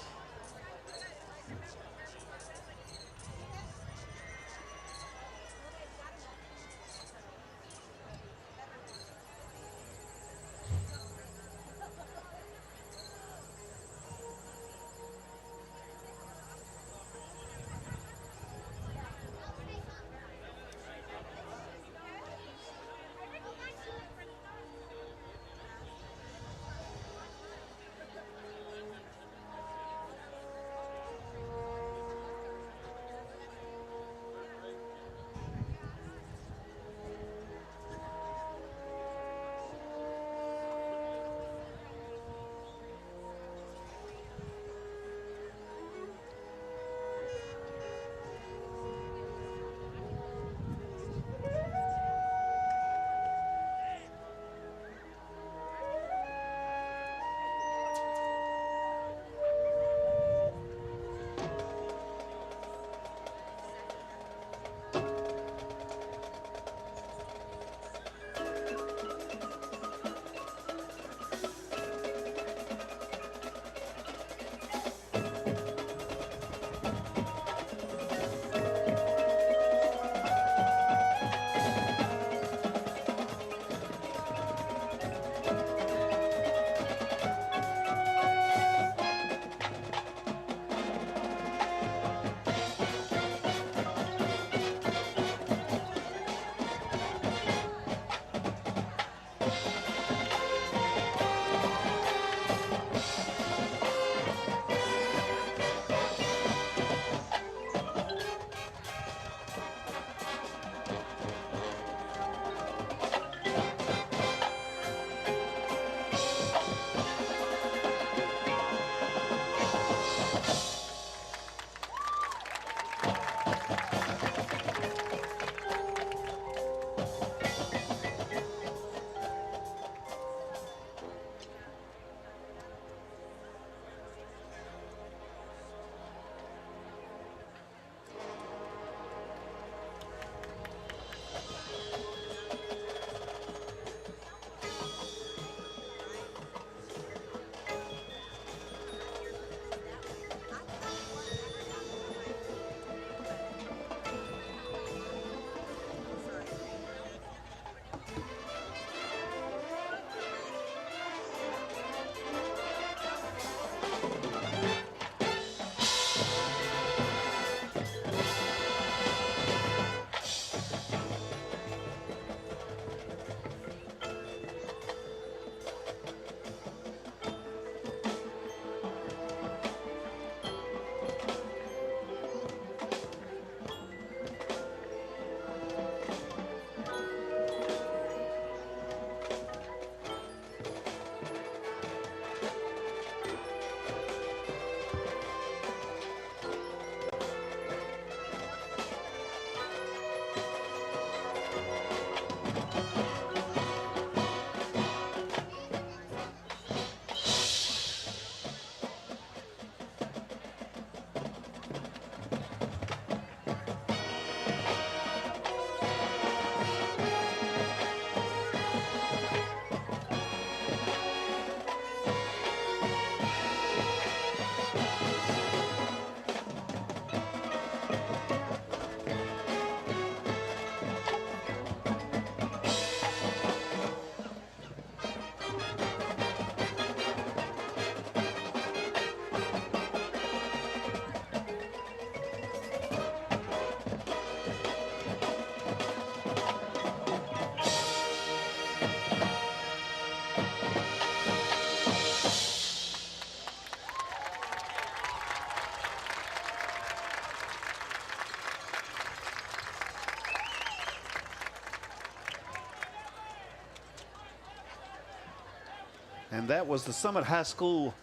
And that was the Summit High School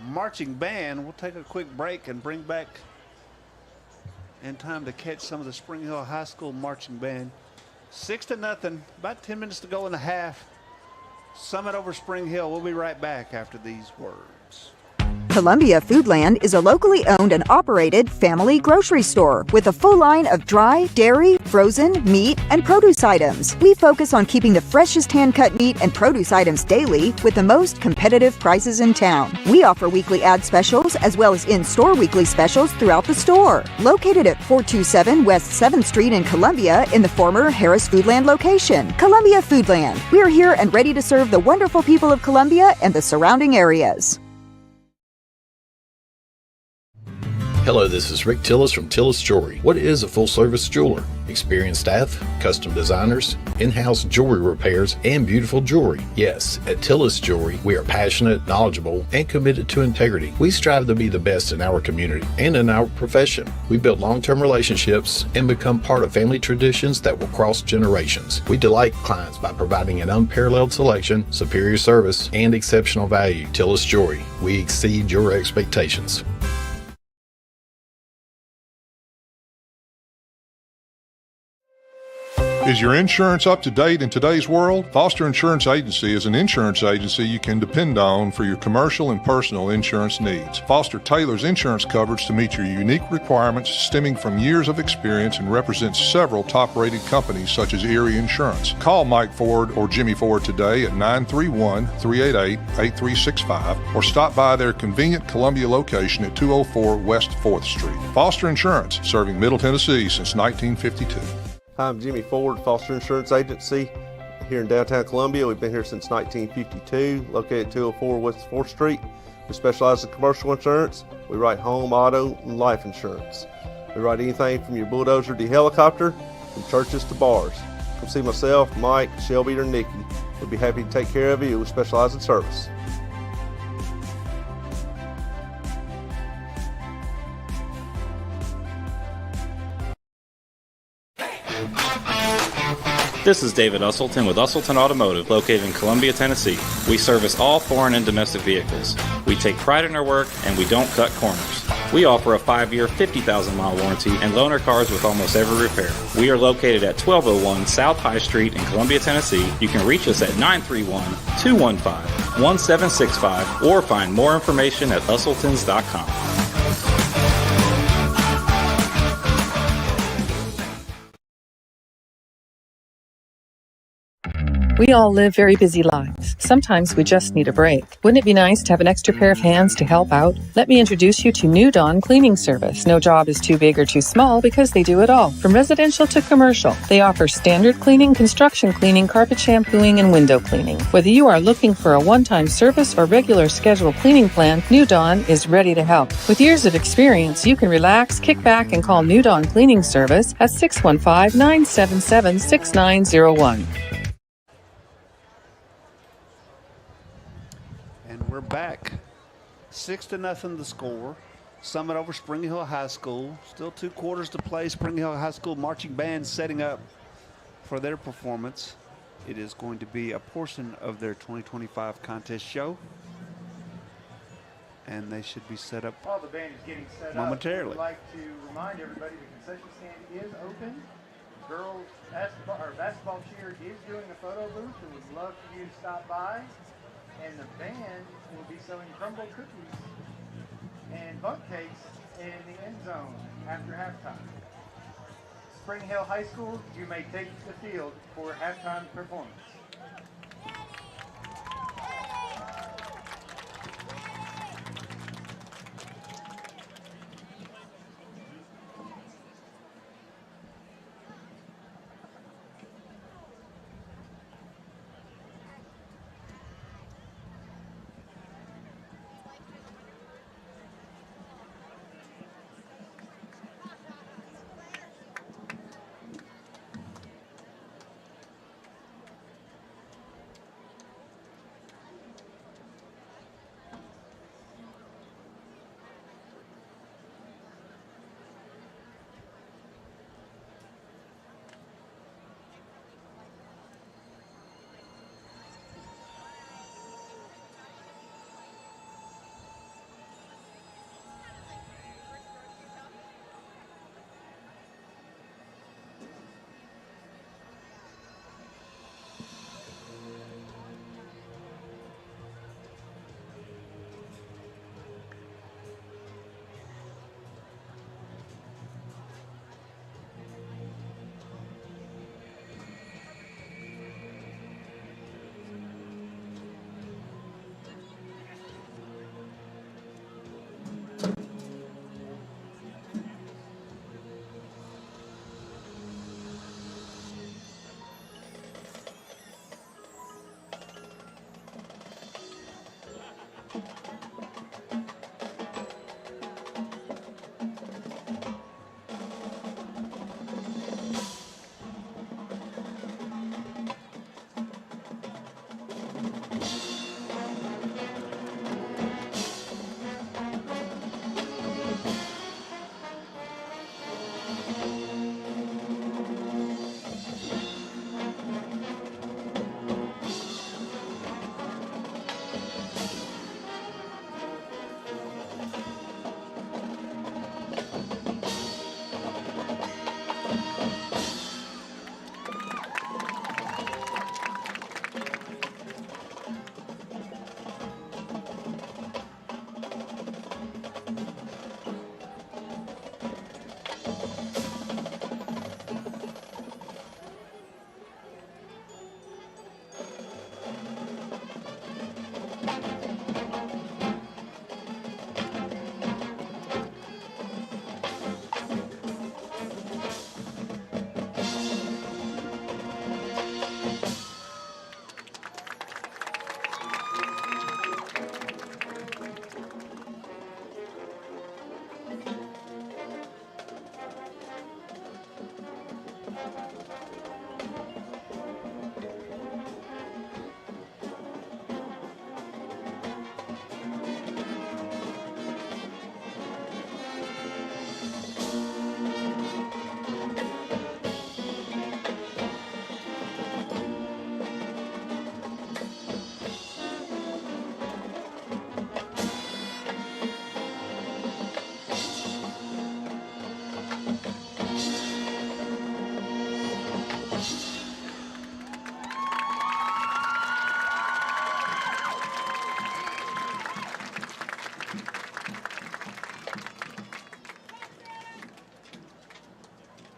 marching band. We'll take a quick break and bring back in time to catch some of the Spring Hill High School marching band. 6-0, about 10 minutes to go in the half. Summit over Spring Hill. We'll be right back after these words. Columbia Foodland is a locally owned and operated family grocery store with a full line of dry, dairy, frozen, meat, and produce items. We focus on keeping the freshest hand-cut meat and produce items daily with the most competitive prices in town. We offer weekly ad specials as well as in-store weekly specials throughout the store. Located at 427 West 7th Street in Columbia in the former Harris Foodland location. Columbia Foodland. We're here and ready to serve the wonderful people of Columbia and the surrounding areas. Hello, this is Rick Tillis from Tillis Jewelry. What is a full-service jeweler? Experienced staff, custom designers, in-house jewelry repairs, and beautiful jewelry. Yes, at Tillis Jewelry, we are passionate, knowledgeable, and committed to integrity. We strive to be the best in our community and in our profession. We build long-term relationships and become part of family traditions that will cross generations. We delight clients by providing an unparalleled selection, superior service, and exceptional value. Tillis Jewelry, we exceed your expectations. Is your insurance up to date in today's world? Foster Insurance Agency is an insurance agency you can depend on for your commercial and personal insurance needs. Foster tailors insurance coverage to meet your unique requirements stemming from years of experience and represents several top-rated companies such as Erie Insurance. Call Mike Ford or Jimmy Ford today at 931-388-8365 or stop by their convenient Columbia location at 204 West 4th Street. Foster Insurance, serving Middle Tennessee since 1952. Hi, I'm Jimmy Ford, Foster Insurance Agency here in downtown Columbia. We've been here since 1952, located at 204 West 4th Street. We specialize in commercial insurance. We write home, auto, and life insurance. We write anything from your bulldozer to helicopter, from churches to bars. Come see myself, Mike, Shelby, or Nikki. We'd be happy to take care of you. We specialize in service. This is David Usselton with Usselton Automotive, located in Columbia, Tennessee. We service all foreign and domestic vehicles. We take pride in our work and we don't cut corners. We offer a 5-year, 50,000-mile warranty and loan our cars with almost every repair. We are located at 1201 South High Street in Columbia, Tennessee. You can reach us at 931-215-1765 or find more information at usseltons.com. We all live very busy lives. Sometimes we just need a break. Wouldn't it be nice to have an extra pair of hands to help out? Let me introduce you to New Dawn Cleaning Service. No job is too big or too small because they do it all, from residential to commercial. They offer standard cleaning, construction cleaning, carpet shampooing, and window cleaning. Whether you are looking for a one-time service or regular scheduled cleaning plan, New Dawn is ready to help. With years of experience, you can relax, kick back, and call New Dawn Cleaning Service at 615-977-6901. We're back. 6-0 the score. Summit over Spring Hill High School. Still 2 quarters to play. Spring Hill High School marching band setting up for their performance. It is going to be a portion of their 2025 contest show. And they should be set up While the band is getting set momentarily. up, I'd like to remind everybody the concession stand is open. Girls basketball cheer is doing a photo booth and would love for you to stop by. And the band will be selling crumble cookies and bunk cakes in the end zone after halftime. Spring Hill High School, you may take the field for halftime performance.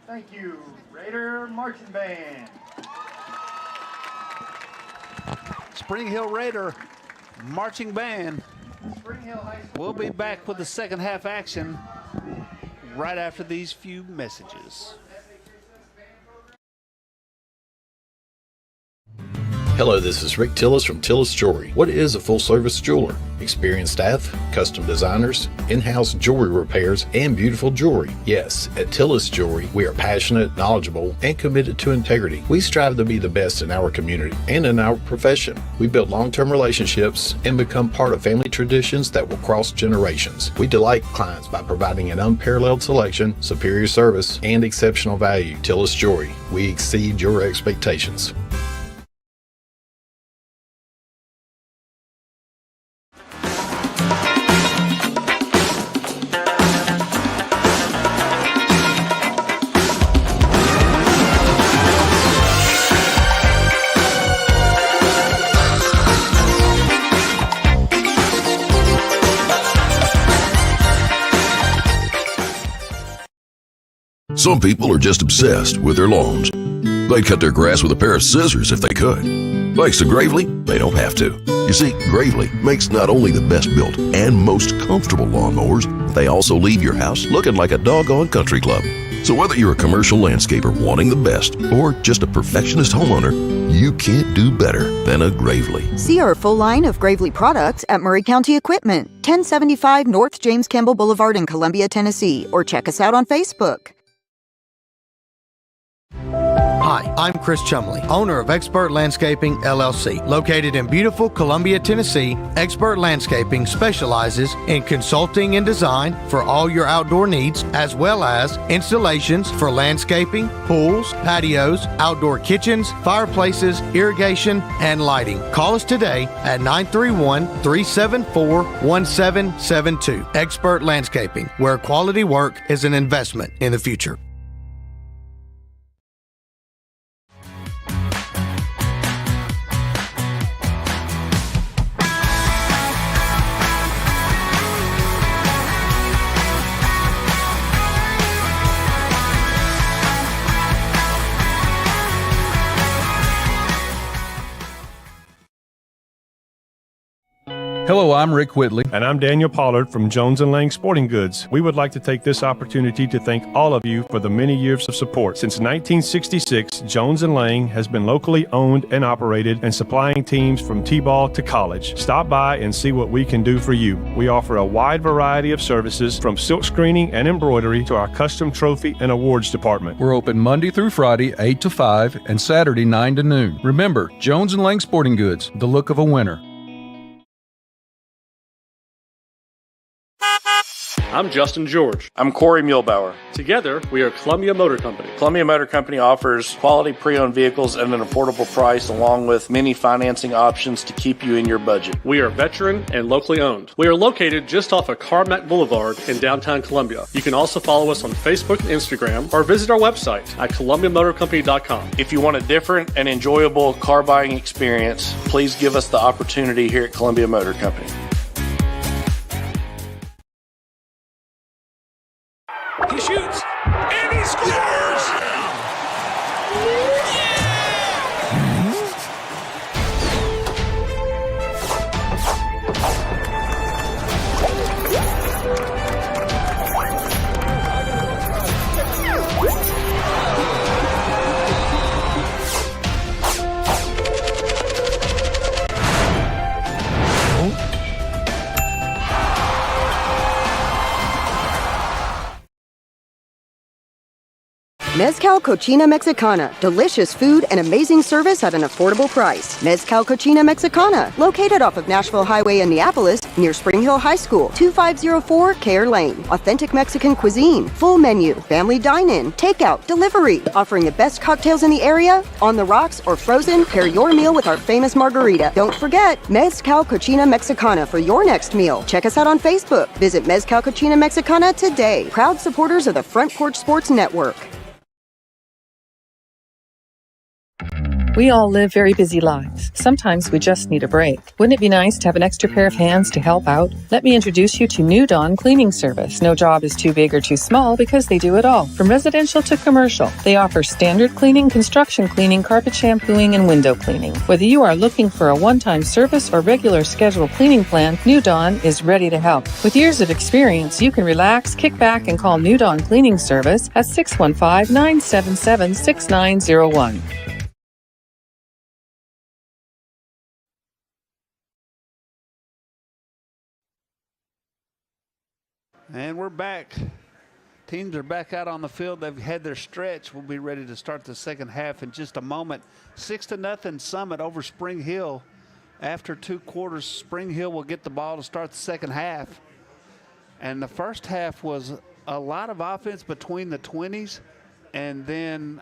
Thank you, Raider Marching Band. Spring Hill Raider Marching Band. Spring Hill High School. We'll be back with the second half action right after these few messages. Hello, this is Rick Tillis from Tillis Jewelry. What is a full-service jeweler? Experienced staff, custom designers, in-house jewelry repairs, and beautiful jewelry. Yes, at Tillis Jewelry, we are passionate, knowledgeable, and committed to integrity. We strive to be the best in our community and in our profession. We build long-term relationships and become part of family traditions that will cross generations. We delight clients by providing an unparalleled selection, superior service, and exceptional value. Tillis Jewelry, we exceed your expectations. Some people are just obsessed with their lawns. They'd cut their grass with a pair of scissors if they could. Thanks to Gravely, they don't have to. You see, Gravely makes not only the best built and most comfortable lawnmowers, they also leave your house looking like a doggone country club. So whether you're a commercial landscaper wanting the best or just a perfectionist homeowner, you can't do better than a Gravely. See our full line of Gravely products at Murray County Equipment, 1075 North James Campbell Boulevard in Columbia, Tennessee, or check us out on Facebook. Hi, I'm Chris Chumley, owner of Expert Landscaping, LLC. Located in beautiful Columbia, Tennessee, Expert Landscaping specializes in consulting and design for all your outdoor needs, as well as installations for landscaping, pools, patios, outdoor kitchens, fireplaces, irrigation, and lighting. Call us today at 931-374-1772. Expert Landscaping, where quality work is an investment in the future. Hello, I'm Rick Whitley. And I'm Daniel Pollard from Jones & Lang Sporting Goods. We would like to take this opportunity to thank all of you for the many years of support. Since 1966, Jones & Lang has been locally owned and operated and supplying teams from T-ball to college. Stop by and see what we can do for you. We offer a wide variety of services from silk screening and embroidery to our custom trophy and awards department. We're open Monday through Friday, 8 to 5, and Saturday, 9 to noon. Remember, Jones & Lang Sporting Goods, the look of a winner. I'm Justin George. I'm Corey Muehlbauer. Together, we are Columbia Motor Company. Columbia Motor Company offers quality pre-owned vehicles at an affordable price, along with many financing options to keep you in your budget. We are veteran and locally owned. We are located just off of Carmack Boulevard in downtown Columbia. You can also follow us on Facebook and Instagram, or visit our website at columbiamotorcompany.com. If you want a different and enjoyable car buying experience, please give us the opportunity here at Columbia Motor Company. He shoots, and he scores! Mezcal Cochina Mexicana. Delicious food and amazing service at an affordable price. Mezcal Cochina Mexicana. Located off of Nashville Highway in Neapolis, near Spring Hill High School, 2504 Care Lane. Authentic Mexican cuisine. Full menu. Family dine-in. Takeout. Delivery. Offering the best cocktails in the area. On the rocks or frozen, pair your meal with our famous margarita. Don't forget, Mezcal Cochina Mexicana for your next meal. Check us out on Facebook. Visit Mezcal Cochina Mexicana today. Proud supporters of the Front Porch Sports Network. We all live very busy lives. Sometimes we just need a break. Wouldn't it be nice to have an extra pair of hands to help out? Let me introduce you to New Dawn Cleaning Service. No job is too big or too small because they do it all, from residential to commercial. They offer standard cleaning, construction cleaning, carpet shampooing, and window cleaning. Whether you are looking for a one-time service or regular scheduled cleaning plan, New Dawn is ready to help. With years of experience, you can relax, kick back, and call New Dawn Cleaning Service at 615-977-6901. And we're back. Teams are back out on the field. They've had their stretch. We'll be ready to start the second half in just a moment. 6-0 Summit over Spring Hill. After 2 quarters, Spring Hill will get the ball to start the second half. And the first half was a lot of offense between the 20s, and then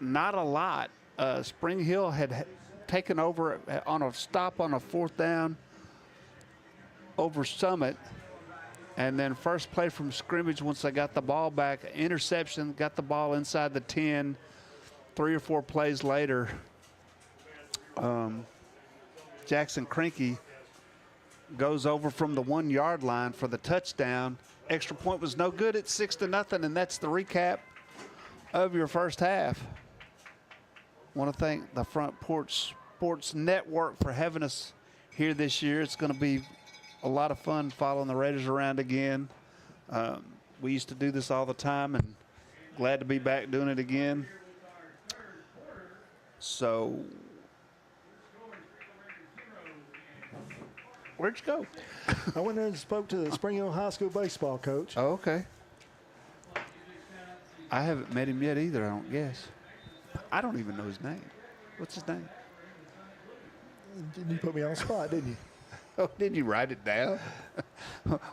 not a lot. Spring Hill had taken over on a stop on a 4th down over Summit. And then first play from scrimmage, once they got the ball back, interception, got the ball inside the 10. 3 or 4 plays later, Jackson Krinke goes over from the 1-yard line for the touchdown. Extra point was no good at 6-0, and that's the recap of your first half. Want to thank the Front Porch Sports Network for having us here this year. It's going to be a lot of fun following the Raiders around again. We used to do this all the time, and glad to be back doing it again. So, where'd you go? I went there and spoke to the Spring Hill High School baseball coach. Oh, okay. I haven't met him yet either, I don't guess. I don't even know his name. What's his name? You put me on the spot, didn't you? Oh, did you write it down?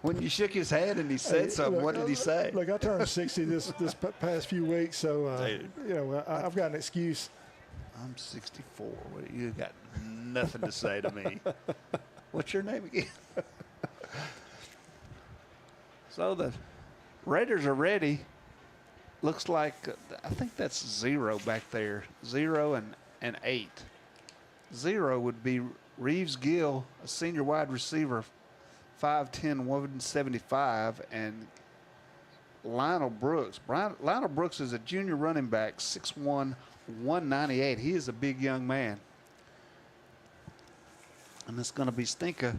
When you shook his hand and he said something, look, what did he say? Look, I turned 60 this past few weeks, so I've got an excuse. I'm 64. You got nothing to say to me. What's your name again? So the Raiders are ready. Looks like I think that's 0 back there. 0 and 8. 0 would be Reeves Gill, a senior wide receiver, 5'10", 175, and Lionel Brooks. Lionel Brooks is a junior running back, 6'1", 198. He is a big young man. And it's going to be Stinka.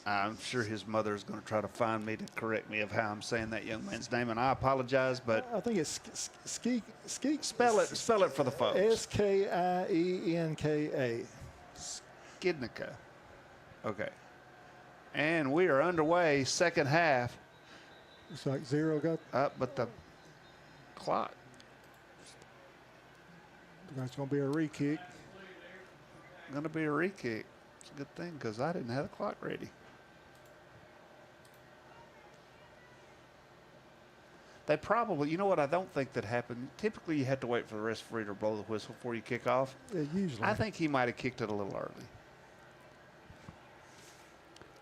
I'm sure his mother is going to try to find me to correct me of how I'm saying that young man's name, and I apologize, but I think it's Skeek. Spell it for the folks. Skienka. Skidnica. Okay. And we are underway, second half. It's like 0 got up, but the clock. It's going to be a re-kick. Going to be a re-kick. It's a good thing because I didn't have the clock ready. They probably, you know what I don't think that happened? Typically you have to wait for the referee to blow the whistle before you kick off. Yeah, usually. I think he might have kicked it a little early.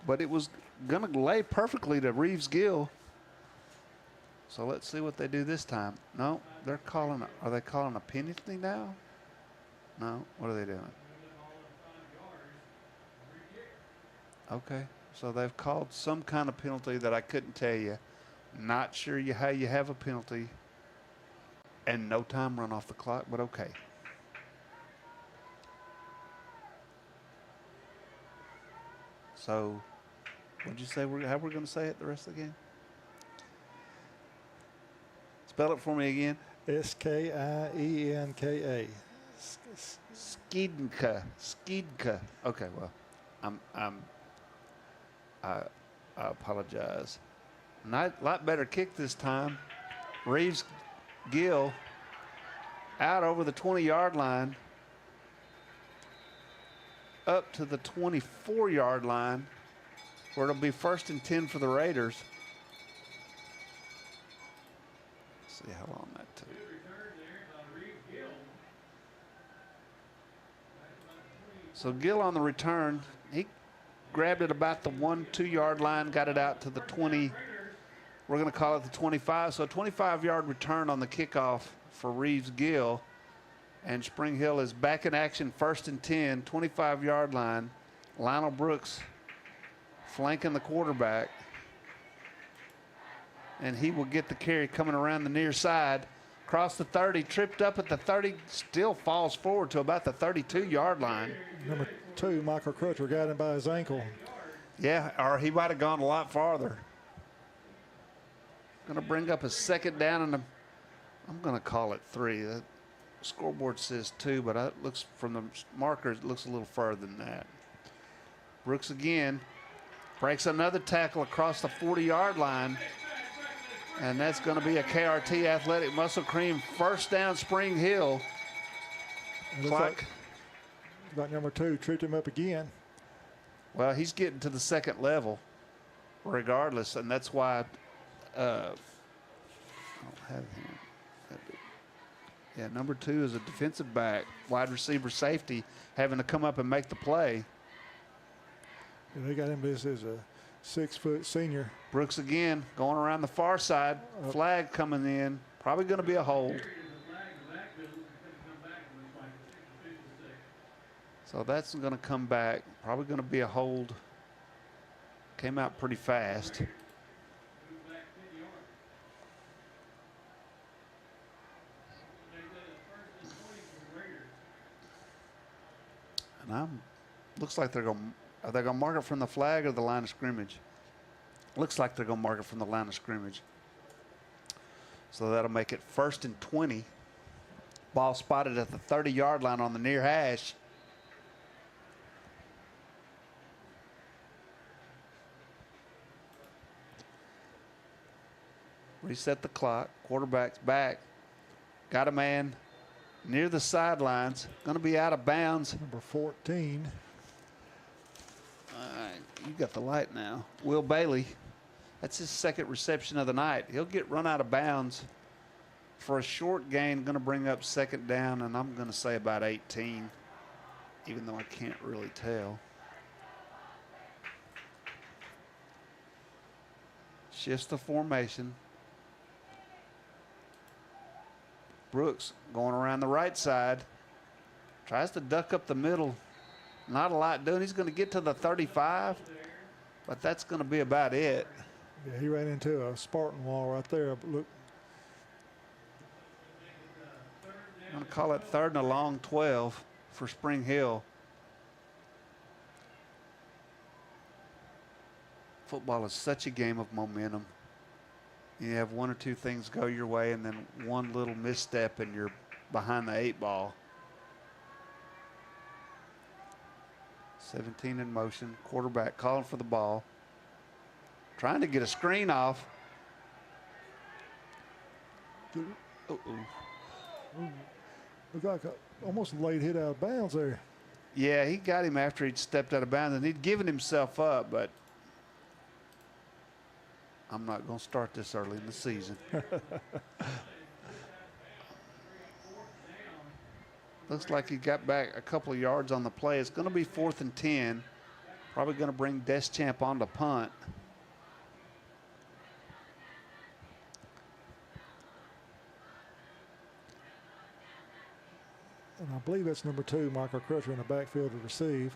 But it was going to lay perfectly to Reeves Gill. So let's see what they do this time. No, they're calling, are they calling a penalty now? No, what are they doing? Okay, so they've called some kind of penalty that I couldn't tell you. Not sure how you have a penalty and no time run off the clock, but okay. So, what'd you say? How we're going to say it the rest of the game? Spell it for me again. Skienka. Skidka. Okay, well, I apologize. A lot better kick this time. Reeves Gill out over the 20-yard line, up to the 24-yard line, where it'll be 1st and 10 for the Raiders. Let's see how long that took. So Gill on the return, he grabbed it about the 1-2 yard line, got it out to the 20. We're going to call it the 25. So a 25-yard return on the kickoff for Reeves Gill. And Spring Hill is back in action, 1st and 10, 25-yard line. Lionel Brooks flanking the quarterback. And he will get the carry coming around the near side. Across the 30, tripped up at the 30, still falls forward to about the 32-yard line. Number 2, Michael Crutcher, got him by his ankle. Yeah, or he might have gone a lot farther. Going to bring up a 2nd down, and I'm going to call it 3. The scoreboard says 2, but it looks from the markers, it looks a little further than that. Brooks again breaks another tackle across the 40-yard line. And that's going to be a KRT Athletic Muscle Cream 1st down, Spring Hill. Clock. Like number 2 tripped him up again. Well, he's getting to the 2nd level regardless, and that's why I don't have him. Yeah, number 2 is a defensive back, wide receiver safety, having to come up and make the play. Yeah, they got him as a 6-foot senior. Brooks again going around the far side. Flag coming in. Probably going to be a hold. So that's going to come back. Probably going to be a hold. Came out pretty fast. And looks like they're going. Are they going to mark it from the flag or the line of scrimmage? Looks like they're going to mark it from the line of scrimmage. So that'll make it 1st and 20. Ball spotted at the 30-yard line on the near hash. Reset the clock. Quarterback's back. Got a man near the sidelines. Going to be out of bounds. Number 14. You got the light now. Will Bailey. That's his 2nd reception of the night. He'll get run out of bounds for a short gain. Going to bring up 2nd down, and I'm going to say about 18, even though I can't really tell. Shifts the formation. Brooks going around the right side. Tries to duck up the middle. Not a lot doing. He's going to get to the 35, but that's going to be about it. Yeah, he ran into a Spartan wall right there. Look. I'm going to call it 3rd and a long 12 for Spring Hill. Football is such a game of momentum. You have 1 or 2 things go your way, and then one little misstep and you're behind the 8 ball. 17 in motion. Quarterback calling for the ball. Trying to get a screen off. Looked like almost a late hit out of bounds there. Yeah, he got him after he'd stepped out of bounds, and he'd given himself up, but I'm not going to start this early in the season. Looks like he got back a couple of yards on the play. It's going to be 4th and 10. Probably going to bring Deschamps on to punt. And I believe that's number 2, Michael Crutcher, in the backfield to receive.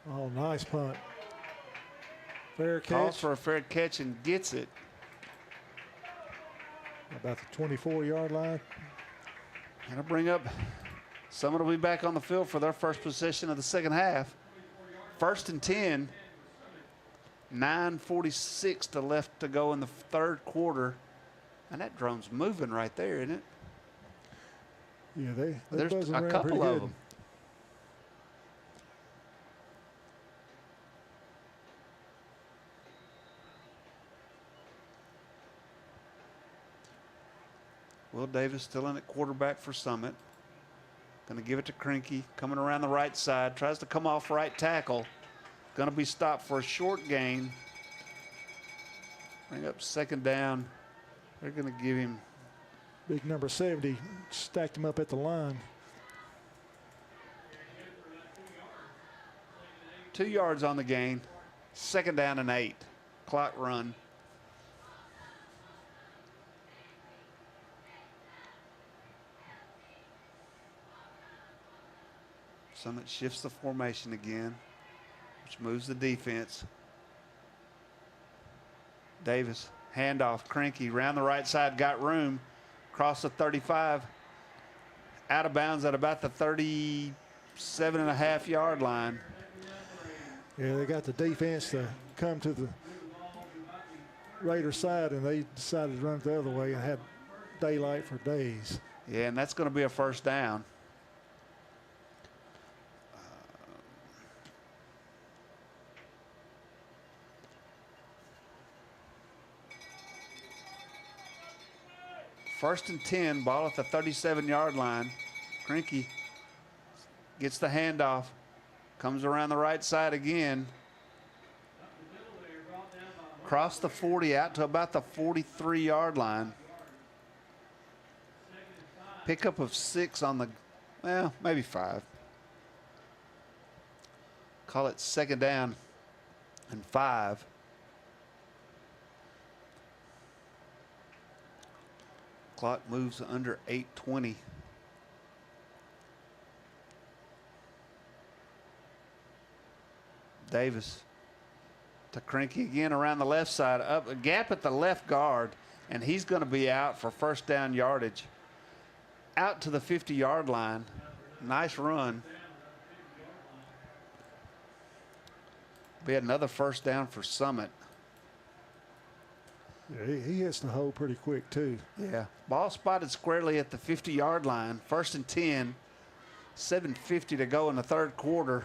Oh, nice punt. Fair catch. Calls for a fair catch and gets it. About the 24-yard line. And I'll bring up, someone will be back on the field for their first possession of the 2nd half. 1st and 10. 9:46 to left to go in the 3rd quarter. And that drone's moving right there, isn't it? Yeah, there's buzzing a around couple pretty of good. them. Will Davis still in at quarterback for Summit. Going to give it to Krinky, coming around the right side. Tries to come off right tackle. Going to be stopped for a short gain. Bring up second down. They're going to give him. Big number 70 stacked him up at the line. 2 yards on the gain. Second down and 8. Clock run. Summit shifts the formation again, which moves the defense. Davis, handoff, Krinky, round the right side, got room, across the 35, out of bounds at about the 37.5-yard line. Yeah, they got the defense to come to the Raider side, and they decided to run it the other way and had daylight for days. Yeah, and that's going to be a first down. First and 10, ball at the 37-yard line. Krinky gets the handoff, comes around the right side again. Across the 40 out to about the 43-yard line. Pickup of 6 on the, well, maybe 5. Call it second down and 5. Clock moves under 8:20. Davis to Krinky again around the left side, up a gap at the left guard, and he's going to be out for first down yardage. Out to the 50-yard line. Nice run. Be another first down for Summit. Yeah, he hits the hole pretty quick, too. Yeah. Ball spotted squarely at the 50-yard line. First and 10. 7:50 to go in the third quarter.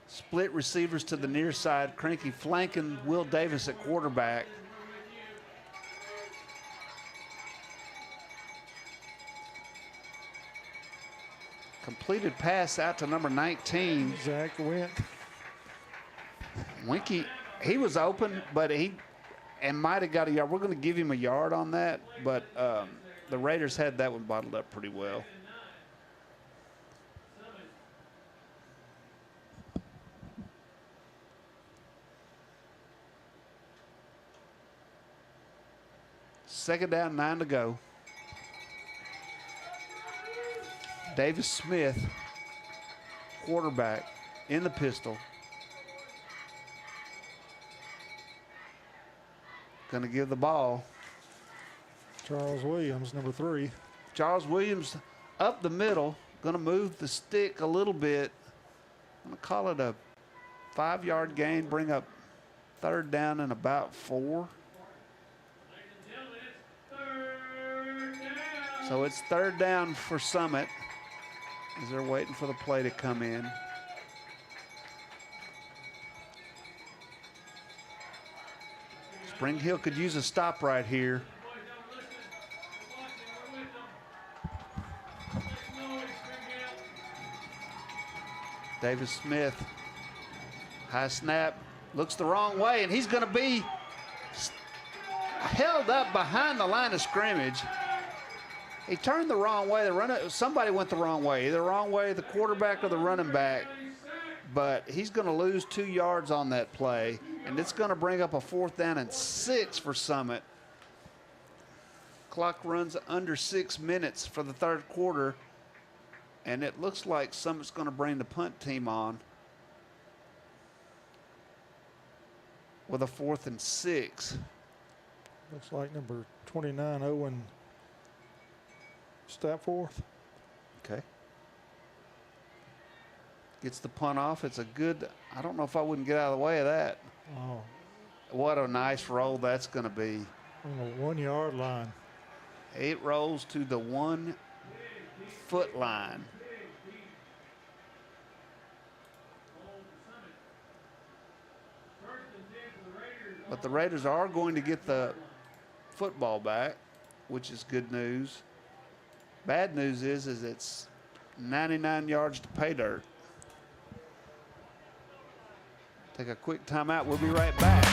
Split receivers to the near side. Krinky flanking Will Davis at quarterback. Completed pass out to number 19. Zach Went. Winky, he was open, but he might have got a yard. We're going to give him a yard on that, but the Raiders had that one bottled up pretty well. Second down, 9 to go. Davis Smith, quarterback, in the pistol. Going to give the ball. Charles Williams, number 3. Charles Williams up the middle. Going to move the stick a little bit. I'm going to call it a 5-yard gain. Bring up third down and about 4. So it's third down for Summit as they're waiting for the play to come in. Spring Hill could use a stop right here. Davis Smith, high snap, looks the wrong way, and he's going to be held up behind the line of scrimmage. He turned the wrong way. Somebody went the wrong way. Either the wrong way, the quarterback or the running back. But he's going to lose 2 yards on that play, and it's going to bring up a 4th down and 6 for Summit. Clock runs under 6 minutes for the third quarter, and it looks like Summit's going to bring the punt team on with a 4th and 6. Looks like number 29, Owen Stapforth. Okay. Gets the punt off. It's a good, I don't know if I wouldn't get out of the way of that. Oh. What a nice roll that's going to be. On the 1-yard line. It rolls to the 1-foot line. But the Raiders are going to get the football back. which is good news. Bad news is it's 99 yards to pay dirt. Take a quick timeout. We'll be right back.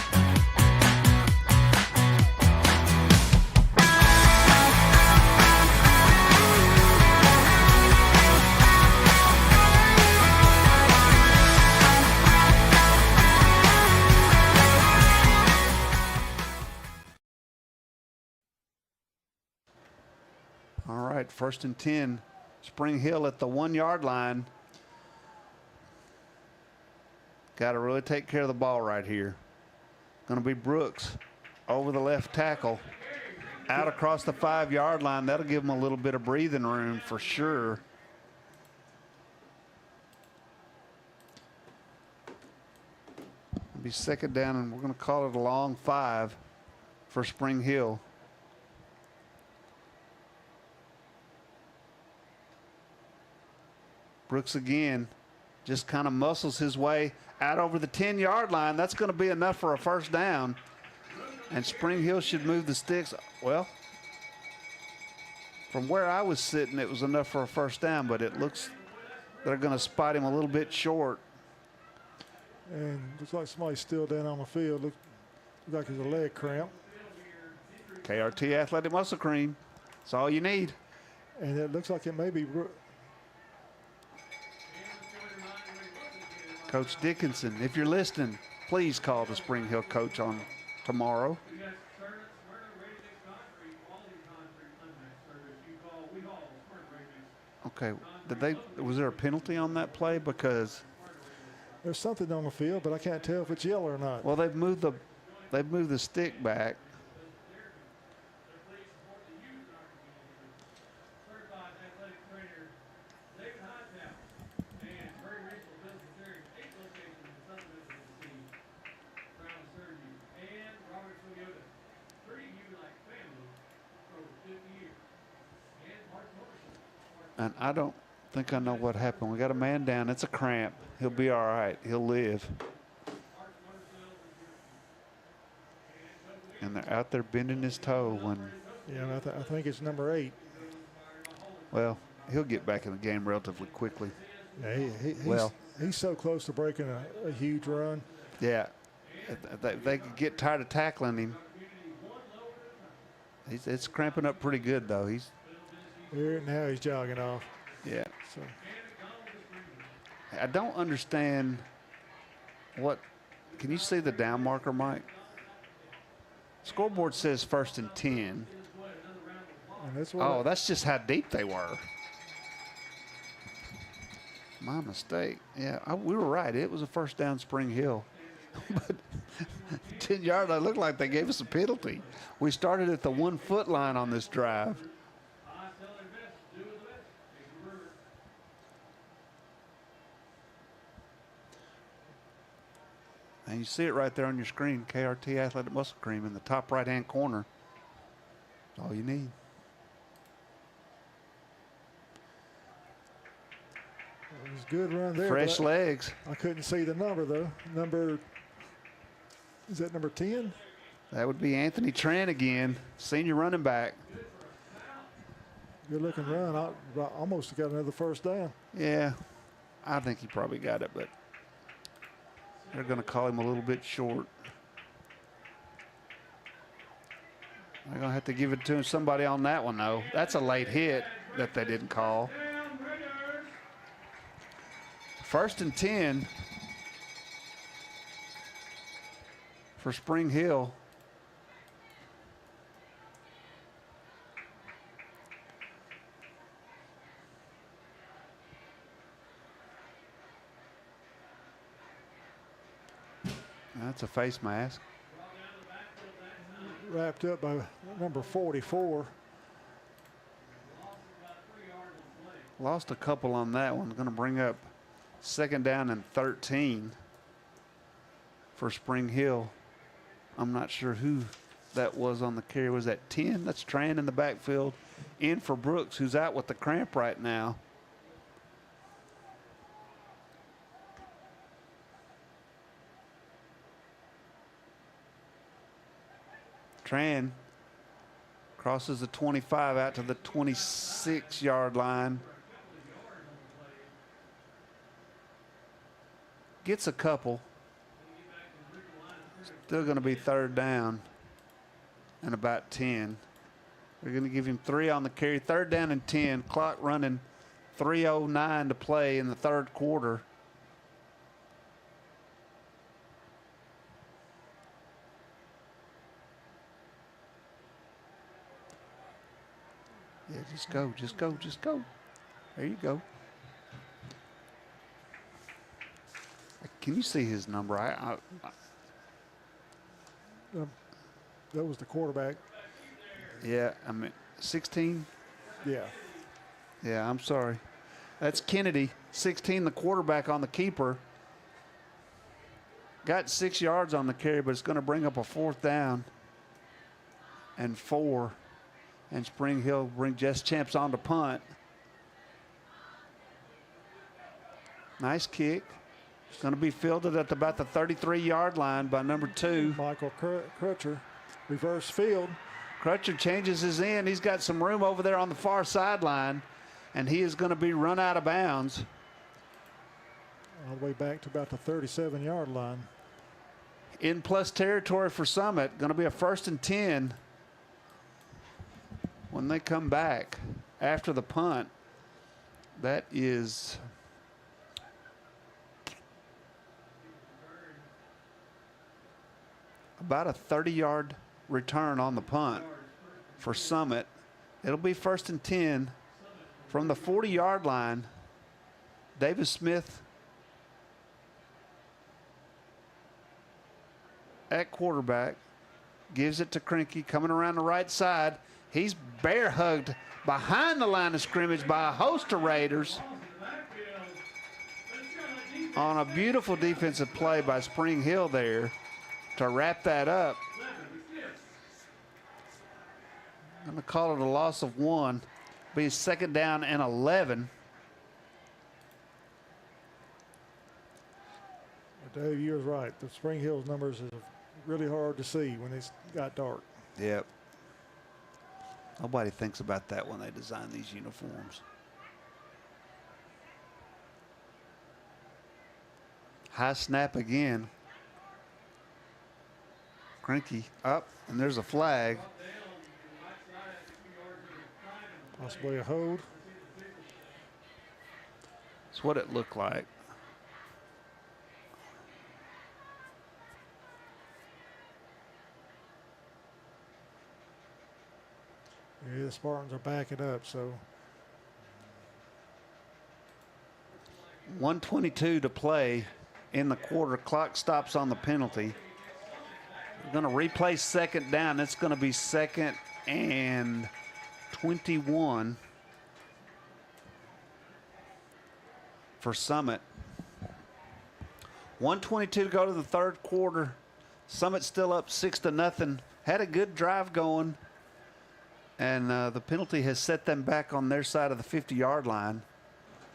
All right, 1st and 10. Spring Hill at the 1-yard line. Got to really take care of the ball right here. Going to be Brooks over the left tackle. Out across the 5-yard line. That'll give them a little bit of breathing room for sure. It'll be 2nd down, and we're going to call it a long 5 for Spring Hill. Brooks again, just kind of muscles his way out over the 10-yard line. That's going to be enough for a 1st down. And Spring Hill should move the sticks. Well, from where I was sitting, it was enough for a 1st down, but it looks they're going to spot him a little bit short. And looks like somebody's still down on the field. Looks like there's a leg cramp. KRT Athletic Muscle Cream. That's all you need. And it looks like it may be Coach Dickinson, if you're listening, please call the Spring Hill coach on tomorrow. Okay, was there a penalty on that play? Because there's something on the field, but I can't tell if it's yellow or not. Well, they've moved the stick back. And I don't think I know what happened. We got a man down. It's a cramp. He'll be all right. He'll live. And they're out there bending his toe when. Yeah, I think it's number 8. Well, he'll get back in the game relatively quickly. Yeah, he's so close to breaking a huge run. Yeah, they could get tired of tackling him. It's cramping up pretty good though. Here now he's jogging off. Yeah. So I don't understand what. Can you see the down marker, Mike? Scoreboard says 1st and 10. And that's just how deep they were. My mistake. Yeah, we were right. It was a 1st down Spring Hill. But 10 yards, it looked like they gave us a penalty. We started at the 1-foot line on this drive. And you see it right there on your screen, KRT Athletic Muscle Cream in the top right-hand corner. That's all you need. It was a good run there. Fresh legs. I couldn't see the number, though. Is that number 10? That would be Anthony Tran again, senior running back. Good looking run. I almost got another 1st down. Yeah, I think he probably got it, but they're going to call him a little bit short. They're going to have to give it to somebody on that one, though. That's a late hit that they didn't call. 1st and 10 for Spring Hill. That's a face mask. Wrapped up by number 44. Lost a couple on that one. Going to bring up 2nd down and 13 for Spring Hill. I'm not sure who that was on the carry. Was that 10? That's Tran in the backfield. In for Brooks, who's out with the cramp right now. Tran Crosses the 25 out to the 26-yard line. Gets a couple. Still going to be third down and about 10. We're going to give him 3 on the carry. Third down and 10. Clock running, 3:09 to play in the third quarter. Yeah, just go, just go, just go. There you go. Can you see his number? That was the quarterback. Yeah, I mean, 16? Yeah. Yeah, I'm sorry. That's Kennedy, 16, the quarterback on the keeper. Got 6 yards on the carry, but it's going to bring up a 4th down and 4. And Spring Hill bring Jess Champs on to punt. Nice kick. It's going to be fielded at about the 33-yard line by number 2. Michael Crutcher. Reverse field. Crutcher changes his end. He's got some room over there on the far sideline, and he is going to be run out of bounds. All the way back to about the 37-yard line. In plus territory for Summit. Going to be a 1st and 10 when they come back after the punt. That is about a 30-yard return on the punt for Summit. It'll be 1st and 10 from the 40-yard line. Davis Smith at quarterback, gives it to Krinke, coming around the right side. He's bear hugged behind the line of scrimmage by a host of Raiders on a beautiful defensive play by Spring Hill there to wrap that up. I'm going to call it a loss of 1. Be 2nd down and 11. Dave, you was right. The Spring Hill's numbers is really hard to see when it's got dark. Yep. Nobody thinks about that when they design these uniforms. High snap again. Krinke up, and there's a flag. Possibly a hold. That's what it looked like. Yeah, the Spartans are backing up, so. 1:22 to play in the quarter. Clock stops on the penalty. We're going to replay 2nd down. It's going to be 2nd and 21 for Summit. 1:22 to go to the third quarter. Summit still up 6-0. Had a good drive going. And the penalty has set them back on their side of the 50-yard line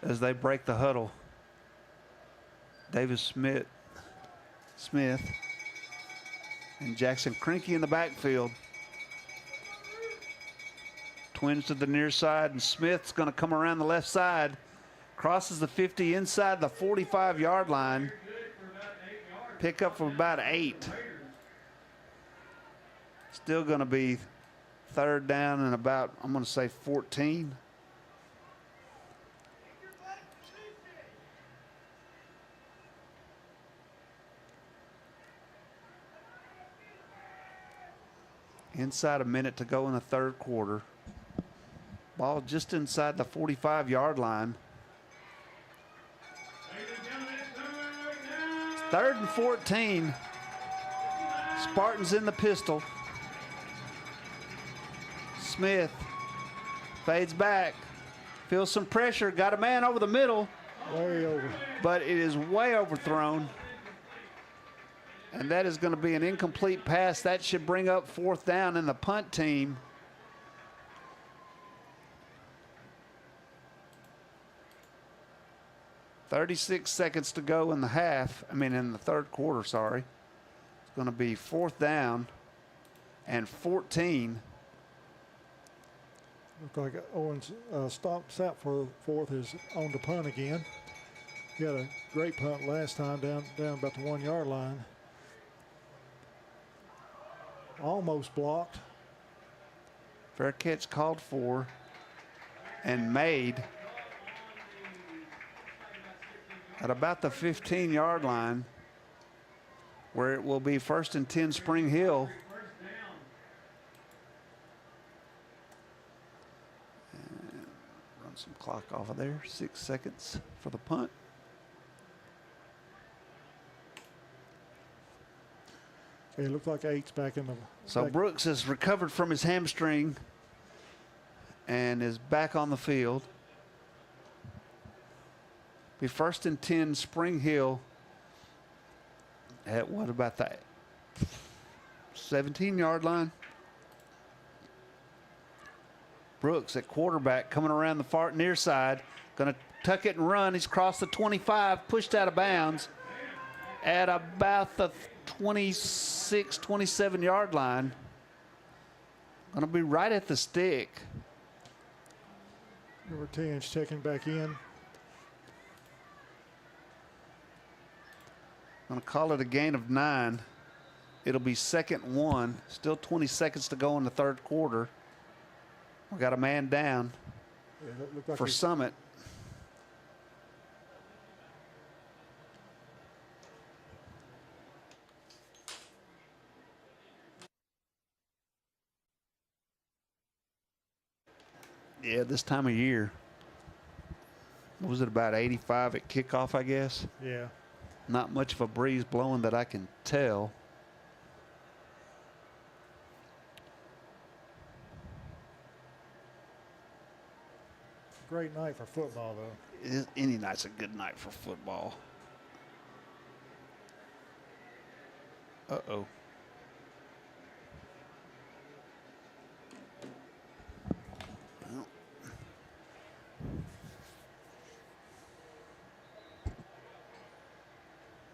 as they break the huddle. Davis Smith and Jackson Krinke in the backfield. Twins to the near side, and Smith's going to come around the left side. Crosses the 50 inside the 45-yard line. Pick up from about 8. Still going to be 3rd down and about, I'm going to say 14. Inside a minute to go in the third quarter. Ball just inside the 45-yard line. 3rd and 14. Spartans in the pistol. Smith fades back, feels some pressure, got a man over the middle. Way over. But it is way overthrown. And that is going to be an incomplete pass. That should bring up 4th down in the punt team. .36 seconds to go in the in the third quarter, sorry. It's going to be 4th down and 14 Look like Owens sat for fourth is on the punt again. He had a great punt last time down about the 1 yard line. Almost blocked. Fair catch called for and made at about the 15-yard line, where it will be 1st and 10 Spring Hill. And run some clock off of there. 6 seconds for the punt. It looked like 8's back in the. So Brooks has recovered from his hamstring and is back on the field. Be 1st and 10 Spring Hill at what about that 17-yard line? Brooks at quarterback coming around the far near side, going to tuck it and run. He's crossed the 25, pushed out of bounds at about the 26, 27-yard line. Going to be right at the stick. Number 10 checking back in. Going to call it a gain of 9. It'll be 2nd and 1. Still 20 seconds to go in the third quarter. We got a man down Like for Summit. Yeah, this time of year. What was it, about 85 at kickoff, I guess? Yeah. Not much of a breeze blowing that I can tell. Great night for football, though. Any night's a good night for football. Uh-oh. Well.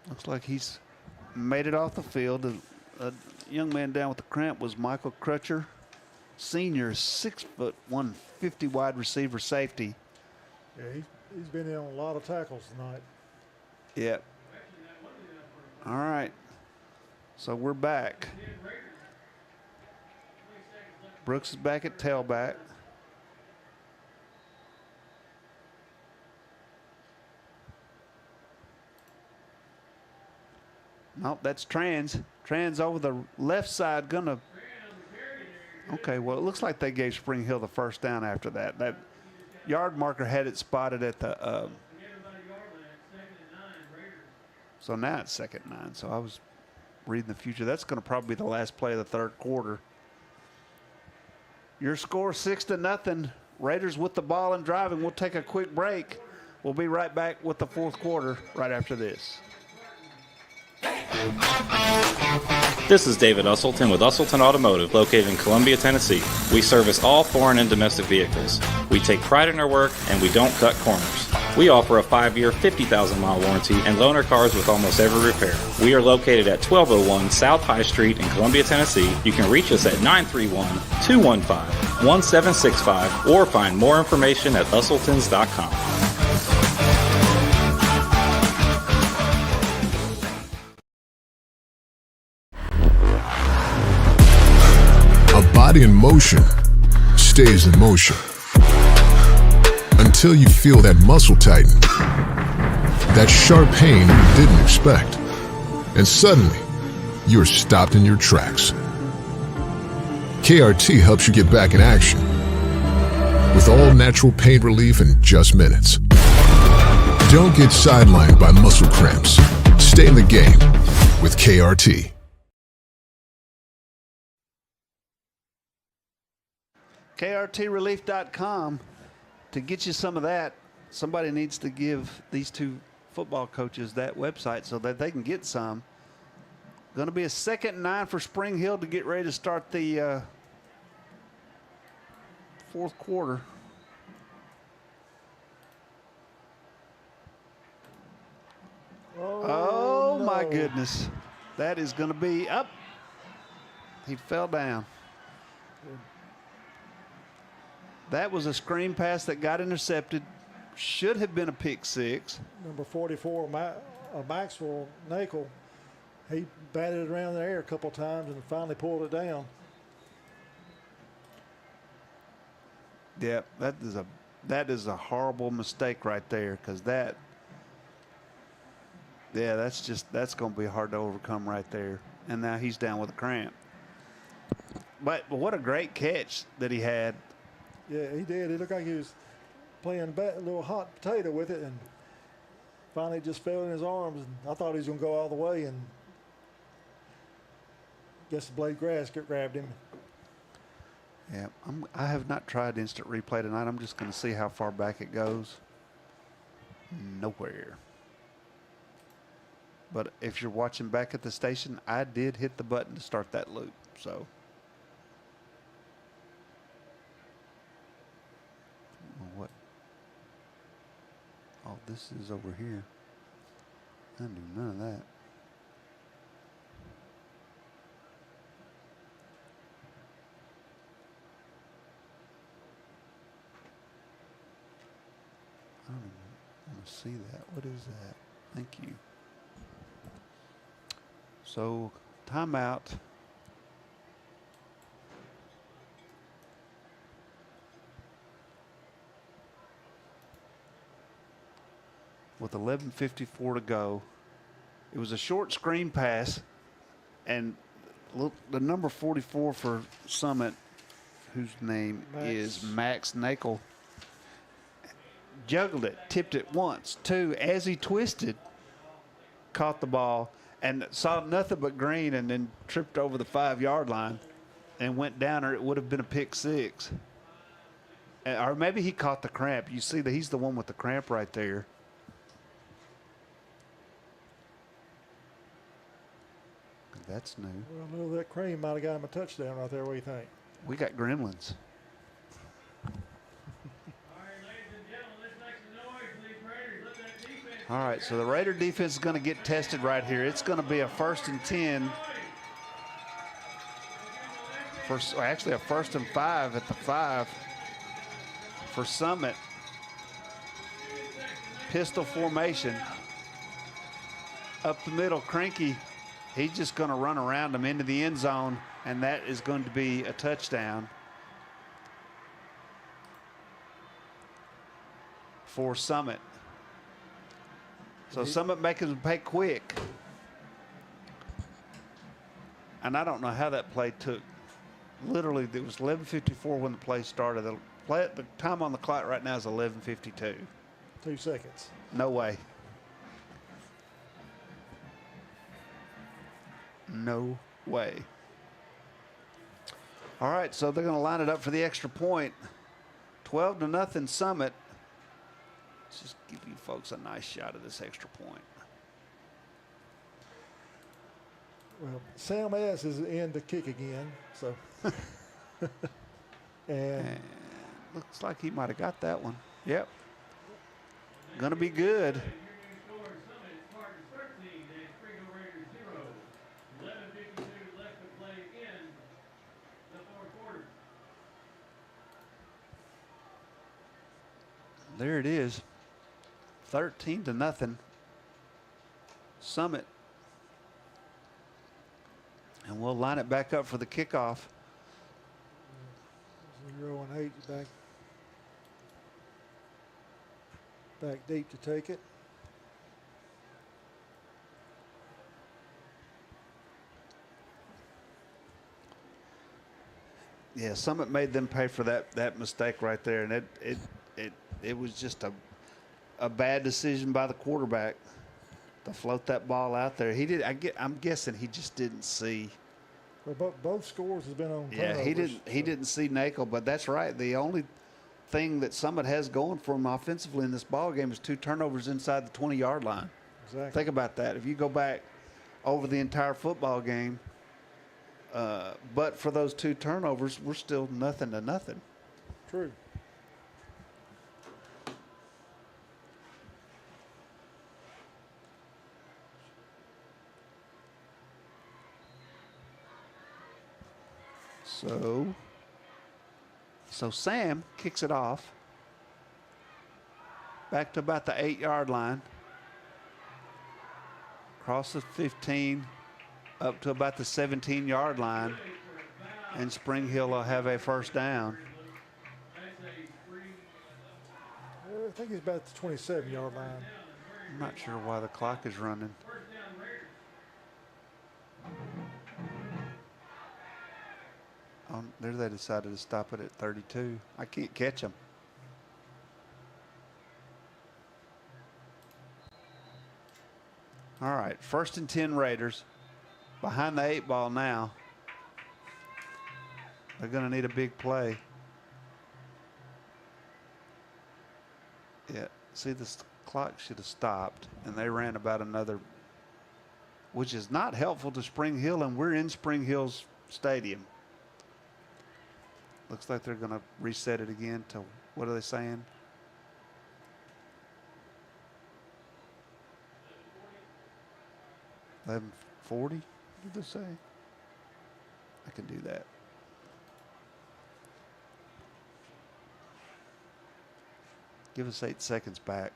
Looks like he's made it off the field. A young man down with the cramp was Michael Crutcher, senior, 6 foot 150 wide receiver safety. Yeah, he's been in on a lot of tackles tonight. Yep. All right. So we're back. Brooks is back at tailback. Nope, that's Trans. Trans over the left side, gonna. Okay, well, it looks like they gave Spring Hill the first down after that. That yard marker had it spotted at the. So now it's 2nd and 9. So I was reading the future. That's going to probably be the last play of the third quarter. Your score 6-0. Raiders with the ball and driving. We'll take a quick break. We'll be right back with the fourth quarter right after this. This is David Usselton with Usselton Automotive, located in Columbia, Tennessee. We service all foreign and domestic vehicles. We take pride in our work, and we don't cut corners. We offer a 5-year, 50,000-mile warranty and loan our cars with almost every repair. We are located at 1201 South High Street in Columbia, Tennessee. You can reach us at 931-215-1765 or find more information at usseltons.com. Body in motion stays in motion until you feel that muscle tighten, that sharp pain you didn't expect, and suddenly you're stopped in your tracks. KRT helps you get back in action with all natural pain relief in just minutes. Don't get sidelined by muscle cramps. Stay in the game with KRT. KRTrelief.com to get you some of that. Somebody needs to give these two football coaches that website so that they can get some. Going to be a 2nd and 9 for Spring Hill to get ready to start the fourth quarter. Oh no. My goodness. That is going to be up. He fell down. That was a screen pass that got intercepted. Should have been a pick six. Number 44, Maxwell Nakel, he batted it around the air a couple times and finally pulled it down. Yeah, that is a horrible mistake right there, because that's going to be hard to overcome right there. And now he's down with a cramp. But what a great catch that he had. Yeah, he did. It looked like he was playing a little hot potato with it, and finally it just fell in his arms. And I thought he was going to go all the way, and I guess the blade grass grabbed him. Yeah, I have not tried instant replay tonight. I'm just going to see how far back it goes. Nowhere. But if you're watching back at the station, I did hit the button to start that loop. So, what? Oh, this is over here. I do none of that. I don't even want to see that. What is that? Thank you. So, timeout. With 11:54 to go. It was a short screen pass, and the number 44 for Summit, whose name is Max Nakel, juggled it, tipped it once, two, as he twisted, caught the ball, and saw nothing but green, and then tripped over the 5-yard line and went down, or it would have been a pick six. Or maybe he caught the cramp. You see that he's the one with the cramp right there. That's new. Well, I know that Crane might have got him a touchdown right there. What do you think? We got gremlins. All right, so the Raider defense is going to get tested right here. It's going to be a 1st and 10. Actually, a 1st and 5 at the 5 for Summit. Pistol formation. Up the middle, Cranky. He's just going to run around them into the end zone, and that is going to be a touchdown for Summit. So Summit making them pay quick. And I don't know how that play took. Literally, it was 11:54 when the play started. The time on the clock right now is 11:52. 2 seconds. No way. No way. All right, so they're going to line it up for the extra point. 12-0 Summit. Let's just give you folks a nice shot of this extra point. Well, Sam S. is in to kick again, so. and looks like he might have got that one. Yep. Going to be good. There it is. 13-0. Summit. And we'll line it back up for the kickoff. 0-8 back deep to take it. Yeah, Summit made them pay for that mistake right there, and it was just a bad decision by the quarterback to float that ball out there. I'm guessing he just didn't see. Well, both scores has been on turnovers. Yeah, he didn't see Nakel, but that's right. The only thing that Summit has going for him offensively in this ball game is 2 turnovers inside the 20-yard line. Exactly. Think about that. If you go back over the entire football game, but for those 2 turnovers, we're still 0-0. True. So So Sam kicks it off. Back to about the 8-yard line. Across the 15, up to about the 17-yard line. And Spring Hill will have a first down. I think he's about the 27-yard line. I'm not sure why the clock is running. There they decided to stop it at 32. I can't catch them. All right, 1st and 10 Raiders. Behind the 8 ball now. They're going to need a big play. Yeah, see, this clock should have stopped, and they ran about another, which is not helpful to Spring Hill, and we're in Spring Hill's stadium. Looks like they're going to reset it again to, what are they saying? $11:40, did they say? I can do that. Give us 8 seconds back.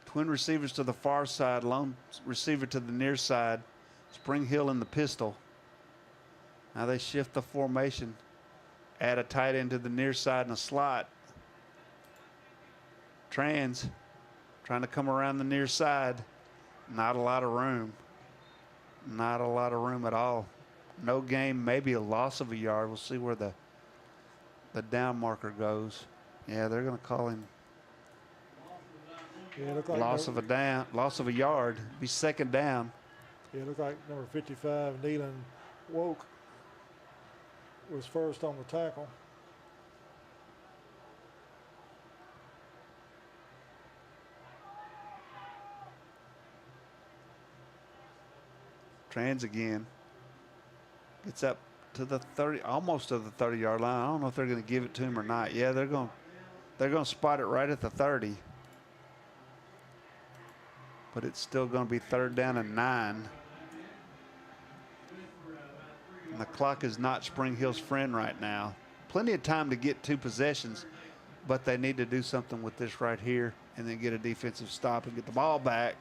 Twin receivers to the far side, lone receiver to the near side. Spring Hill in the pistol. Now they shift the formation. Add a tight end to the near side and a slot. Trans trying to come around the near side. Not a lot of room. Not a lot of room at all. No game, maybe a loss of a yard. We'll see where the down marker goes. Yeah, they're going to call him loss of a yard. Be 2nd down. Yeah, it looked like number 55, Neelan Woke, was first on the tackle. Trans again. Gets up to the 30, almost to the 30-yard line. I don't know if they're going to give it to him or not. Yeah, they're going to spot it right at the 30. But it's still going to be 3rd down and 9. And the clock is not Spring Hill's friend right now. Plenty of time to get 2 possessions, but they need to do something with this right here and then get a defensive stop and get the ball back.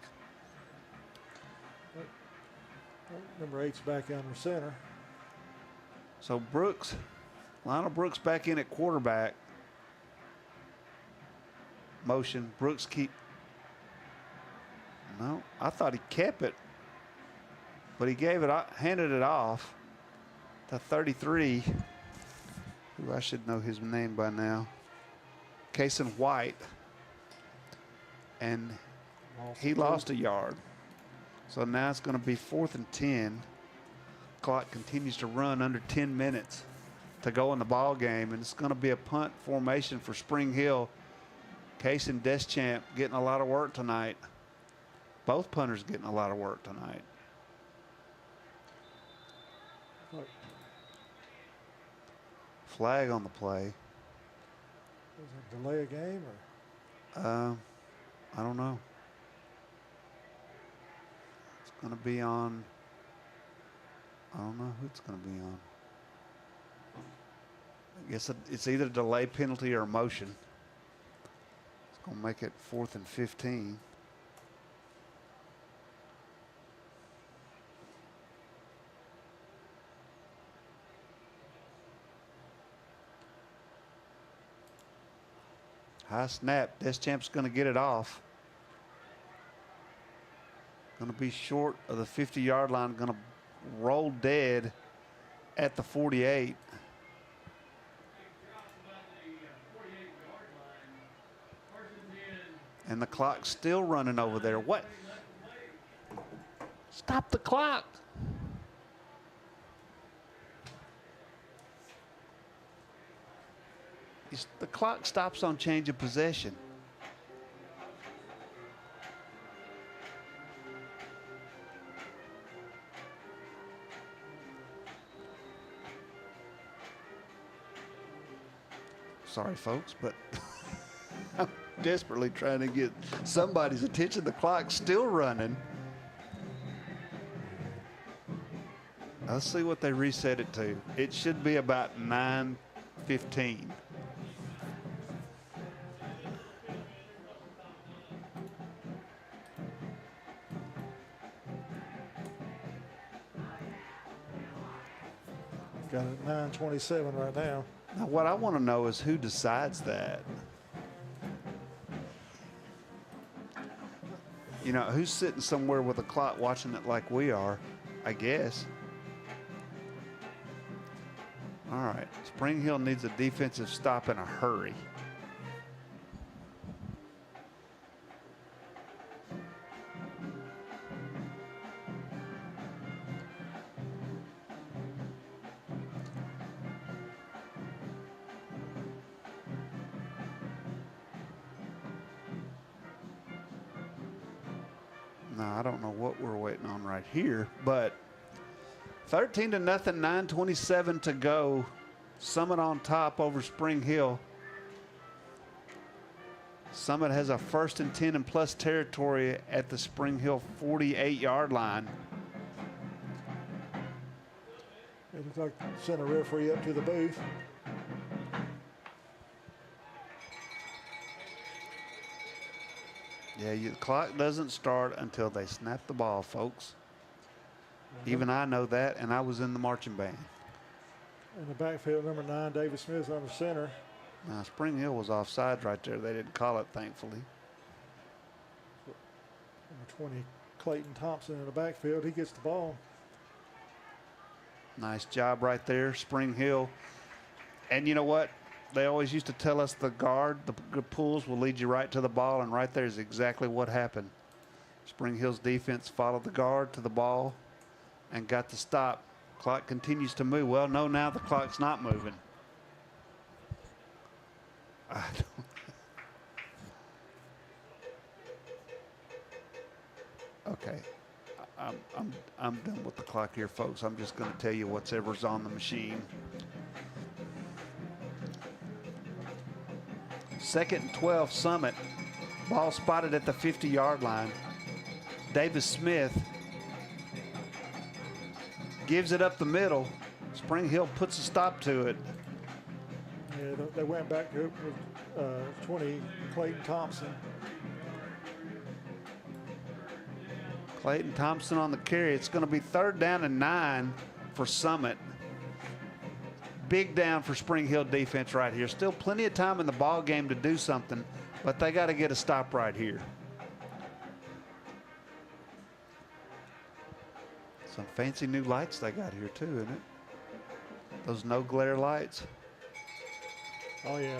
Number 8's back under center. So Brooks, Lionel Brooks back in at quarterback. Motion, Brooks no, I thought he kept it, but he handed it off to 33, who I should know his name by now, Kason White, and he lost a yard. So now it's going to be 4th and 10. Clock continues to run under 10 minutes to go in the ball game, and it's going to be a punt formation for Spring Hill. Case and Deschamps getting a lot of work tonight. Both punters getting a lot of work tonight. Flag on the play. Is it delay a game or? I don't know. It's going to be on. I don't know who it's going to be on. I guess it's either a delay penalty or a motion. It's going to make it 4th and 15. High snap. Deschamp's going to get it off. Going to be short of the 50-yard line. Going to roll dead at the 48. And the clock's still running over there. What? Stop the clock. The clock stops on change of possession. Sorry, folks, but I'm desperately trying to get somebody's attention. The clock's still running. Let's see what they reset it to. It should be about 9:15. Got it at 9:27 right now. Now, what I want to know is who decides that. You know, who's sitting somewhere with a clock watching it like we are, I guess. All right, Spring Hill needs a defensive stop in a hurry. Now, I don't know what we're waiting on right here, but 13-0, 9:27 to go. Summit on top over Spring Hill. Summit has a 1st and 10 and plus territory at the Spring Hill 48-yard line. It looks like sent a referee up to the booth. Yeah, the clock doesn't start until they snap the ball, folks. Even I know that, and I was in the marching band. In the backfield, number 9, David Smith under center. Now, Spring Hill was offside right there. They didn't call it, thankfully. Number 20, Clayton Thompson in the backfield. He gets the ball. Nice job right there, Spring Hill. And you know what? They always used to tell us the guard, the good pulls will lead you right to the ball, and right there is exactly what happened. Spring Hill's defense followed the guard to the ball and got the stop. Clock continues to move. Well, no, now the clock's not moving. I don't. Okay, I'm done with the clock here, folks. I'm just going to tell you whatever's on the machine. 2nd and 12, Summit. Ball spotted at the 50-yard line. Davis Smith gives it up the middle. Spring Hill puts a stop to it. Yeah, they went back to 20, Clayton Thompson. Clayton Thompson on the carry. It's going to be 3rd down and 9 for Summit. Big down for Spring Hill defense right here. Still plenty of time in the ball game to do something, but they got to get a stop right here. Some fancy new lights they got here too, isn't it? Those no glare lights. Oh yeah.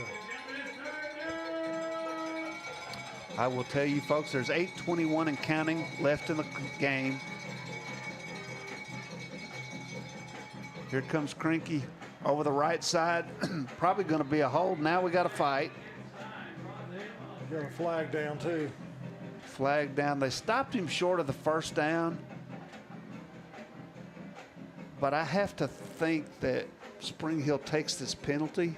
I will tell you folks, there's 8:21 and counting left in the game. Here comes Krinky over the right side. Probably going to be a hold. Now we got to fight. Got a flag down too. Flag down. They stopped him short of the 1st down. But I have to think that Spring Hill takes this penalty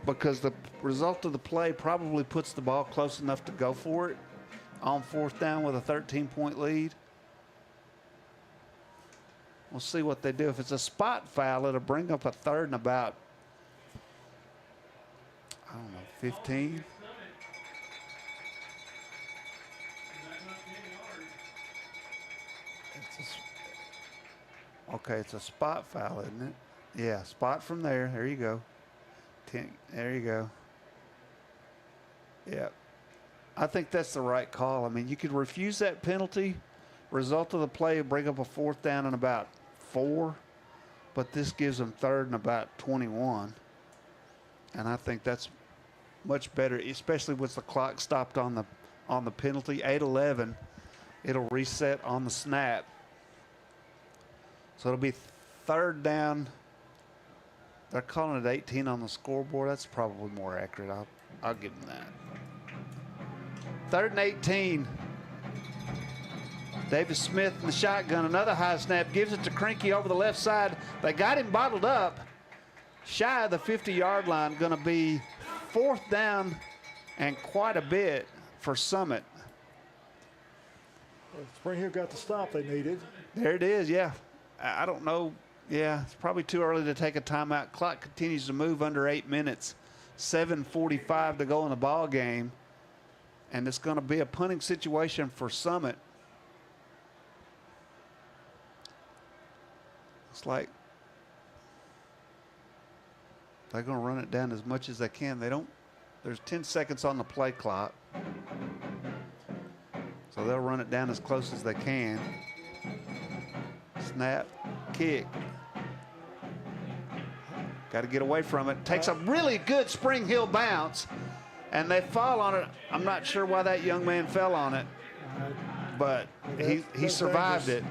because the result of the play probably puts the ball close enough to go for it on 4th down with a 13-point lead. We'll see what they do. If it's a spot foul, it'll bring up a 3rd and about, I don't know, 15. Okay, it's a spot foul, isn't it? Yeah, spot from there. There you go. 10, there you go. Yeah. I think that's the right call. I mean, you could refuse that penalty. Result of the play, bring up a 4th down and about 4, but this gives them 3rd and about 21. And I think that's much better, especially with the clock stopped on the penalty. 8:11. It'll reset on the snap. So it'll be 3rd down. They're calling it 18 on the scoreboard. That's probably more accurate. I'll give them that. 3rd and 18. Davis Smith in the shotgun. Another high snap. Gives it to Krinky over the left side. They got him bottled up. Shy of the 50-yard line. Going to be 4th down and quite a bit for Summit. Well, Spring Hill got the stop they needed. There it is, yeah. I don't know. Yeah, it's probably too early to take a timeout. Clock continues to move under 8 minutes. 7:45 to go in the ball game. And it's going to be a punting situation for Summit. It's like they're going to run it down as much as they can. There's 10 seconds on the play clock. So they'll run it down as close as they can. Snap, kick. Got to get away from it. Takes a really good Spring Hill bounce, and they fall on it. I'm not sure why that young man fell on it, but he survived it.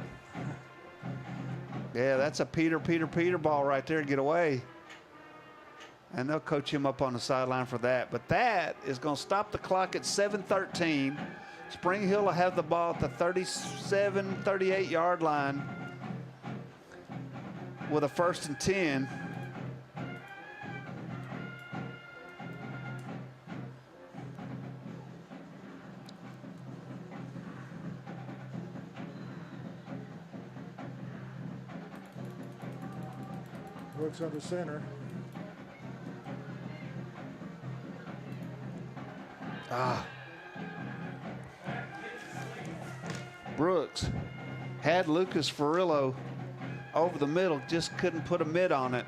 Yeah, that's a Peter ball right there. Get away. And they'll coach him up on the sideline for that. But that is going to stop the clock at 7:13. Spring Hill will have the ball at the 37, 38-yard line with a 1st and 10. Brooks under center. Brooks had Lucas Ferrillo over the middle, just couldn't put a mid on it.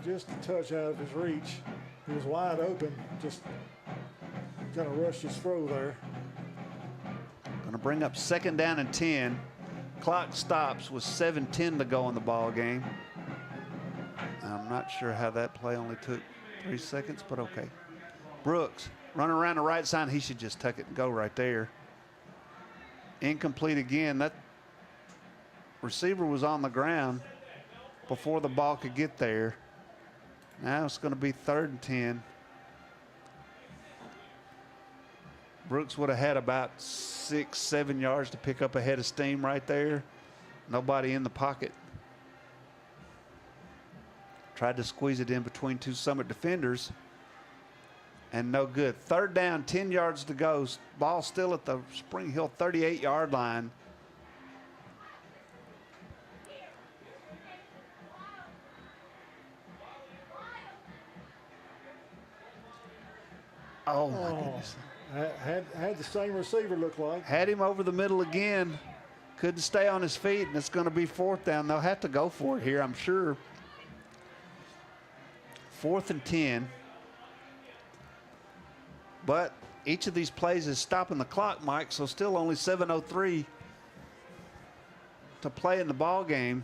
Just a touch out of his reach. He was wide open, just kind of rushed his throw there. Going to bring up 2nd down and 10. Clock stops with 7:10 to go in the ball game. I'm not sure how that play only took 3 seconds, but okay. Brooks running around the right side. He should just tuck it and go right there. Incomplete again. That receiver was on the ground before the ball could get there. Now it's going to be 3rd and 10. Brooks would have had about 6-7 yards to pick up a head of steam right there. Nobody in the pocket. Tried to squeeze it in between 2 Summit defenders, and no good. 3rd down, 10 yards to go. Ball still at the Spring Hill 38-yard line. Oh, my goodness. Had the same receiver look like. Had him over the middle again. Couldn't stay on his feet, and it's going to be 4th down. They'll have to go for it here, I'm sure. 4th and 10. But each of these plays is stopping the clock, Mike, so still only 7:03 to play in the ball game.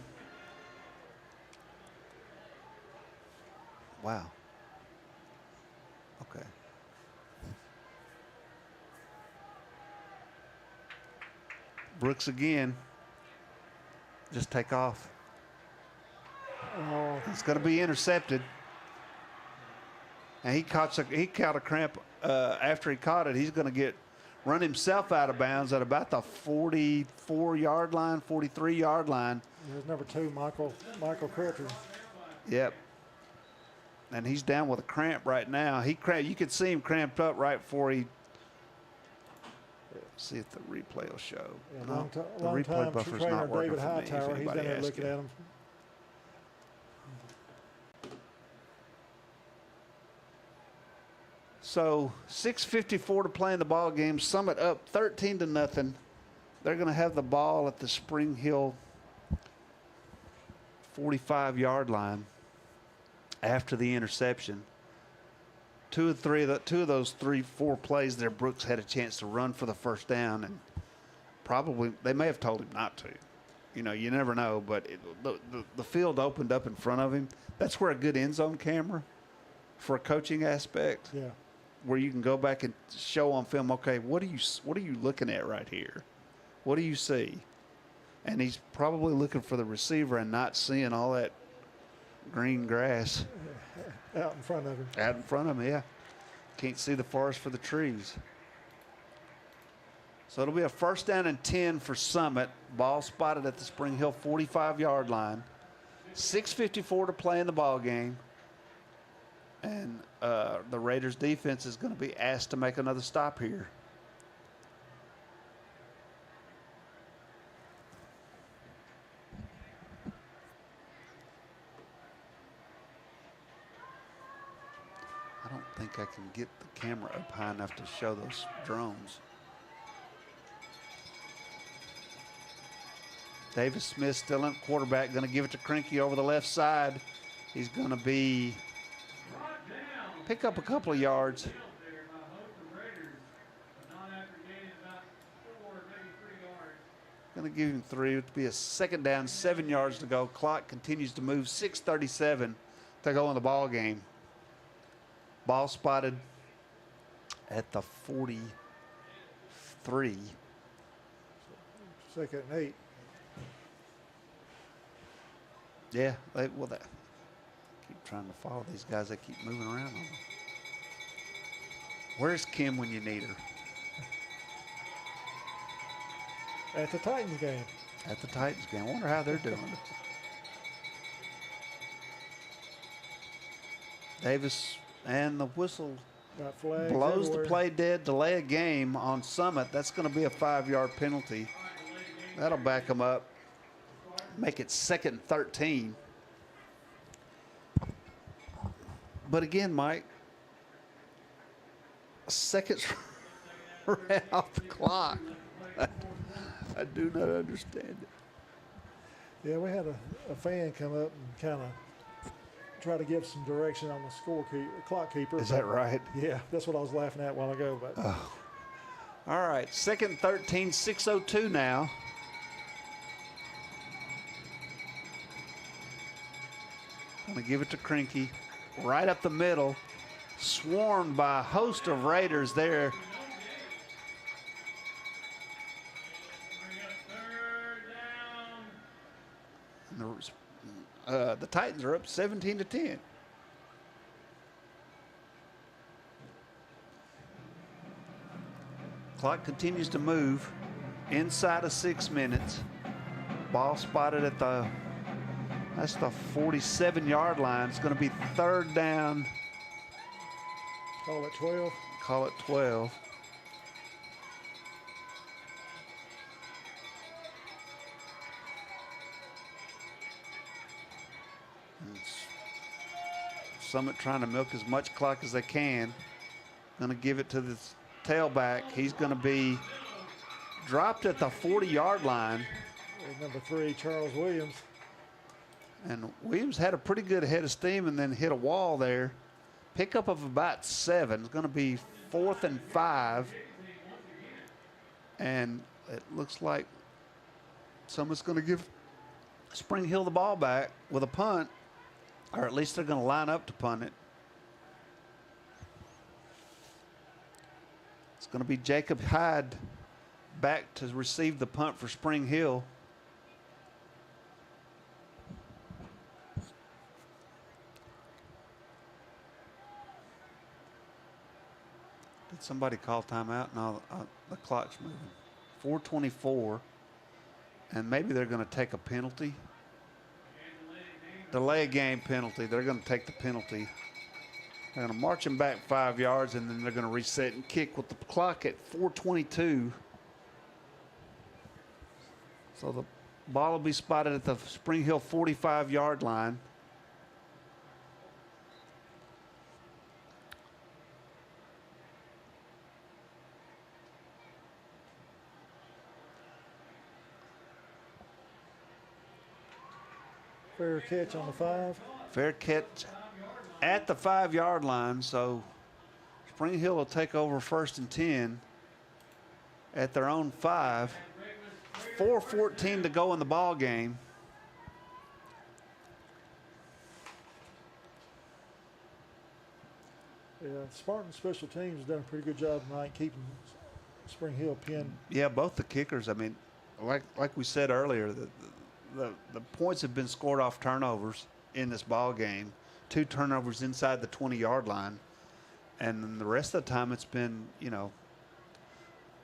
Wow. Okay. Brooks again. Just take off. Oh. It's going to be intercepted. And he caught a cramp after he caught it. He's going to run himself out of bounds at about the 44-yard line, 43-yard line. There's number 2, Michael Crutcher. Yep. And he's down with a cramp right now. You could see him cramped up right before he. See if the replay will show. Yeah, No, the long replay time buffer's trainer not working David for me. If Hightower, he's down anybody there asks looking you. at him. So 6:54 to play in the ball game. Summit up 13-0. They're going to have the ball at the Spring Hill 45-yard line after the interception. Two of those 3-4 plays there, Brooks had a chance to run for the 1st down, and probably they may have told him not to. You know, you never know, but the field opened up in front of him. That's where a good end zone camera for a coaching aspect. Yeah. Where you can go back and show on film, okay, what are you looking at right here? What do you see? And he's probably looking for the receiver and not seeing all that green grass Out in front of him. out in front of him. Yeah, can't see the forest for the trees. So it'll be a 1st down and 10 for Summit. Ball spotted at the Spring Hill 45-yard line. 6:54 to play in the ball game. And the Raiders defense is going to be asked to make another stop here. think I can get the camera up high enough to show those drones. Davis Smith still in quarterback, going to give it to Krinke over the left side. He's going to pick up a couple of yards. Going to give him 3. It would be a second down, 7 yards to go. Clock continues to move. 6:37 to go in the ball game. Ball spotted at the 43. Second and 8. Yeah, keep trying to follow these guys. They keep moving around on them. Where's Kim when you need her? At the Titans game. At the Titans game. I wonder how they're doing. Davis and the whistle blows the play dead, delay a game on Summit. That's going to be a 5-yard penalty. That'll back them up. Make it 2nd and 13. But again, Mike, seconds ran off the clock. I do not understand it. Yeah, we had a fan come up and kind of try to give some direction on the clock keeper. Is that right? Yeah, that's what I was laughing at a while ago. But all right, 2nd and 13, 6:02 now. Going to give it to Krinke, right up the middle, swarmed by a host of Raiders there. And the Titans are up 17-10. Clock continues to move inside of 6 minutes. Ball spotted at that's the 47-yard line. It's going to be 3rd down. Call it 12. Call it 12. Summit trying to milk as much clock as they can. Going to give it to the tailback. He's going to be dropped at the 40-yard line. Number 3, Charles Williams. And Williams had a pretty good head of steam and then hit a wall there. Pickup of about 7. It's going to be 4th and 5. And it looks like Summit's going to give Spring Hill the ball back with a punt. Or at least they're going to line up to punt it. It's going to be Jacob Hyde back to receive the punt for Spring Hill. Did somebody call timeout? No, the clock's moving. 4:24, and maybe they're going to take a penalty. Delay a game penalty. They're going to take the penalty. They're going to march him back 5 yards, and then they're going to reset and kick with the clock at 4:22. So the ball will be spotted at the Spring Hill 45-yard line. Fair catch on the 5. Fair catch at the 5-yard line. So Spring Hill will take over 1st and 10 at their own 5. 4:14 to go in the ball game. Yeah, Spartan special teams has done a pretty good job tonight keeping Spring Hill pinned. Yeah, both the kickers. I mean, like we said earlier, the points have been scored off turnovers in this ball game. 2 turnovers inside the 20-yard line, and then the rest of the time it's been,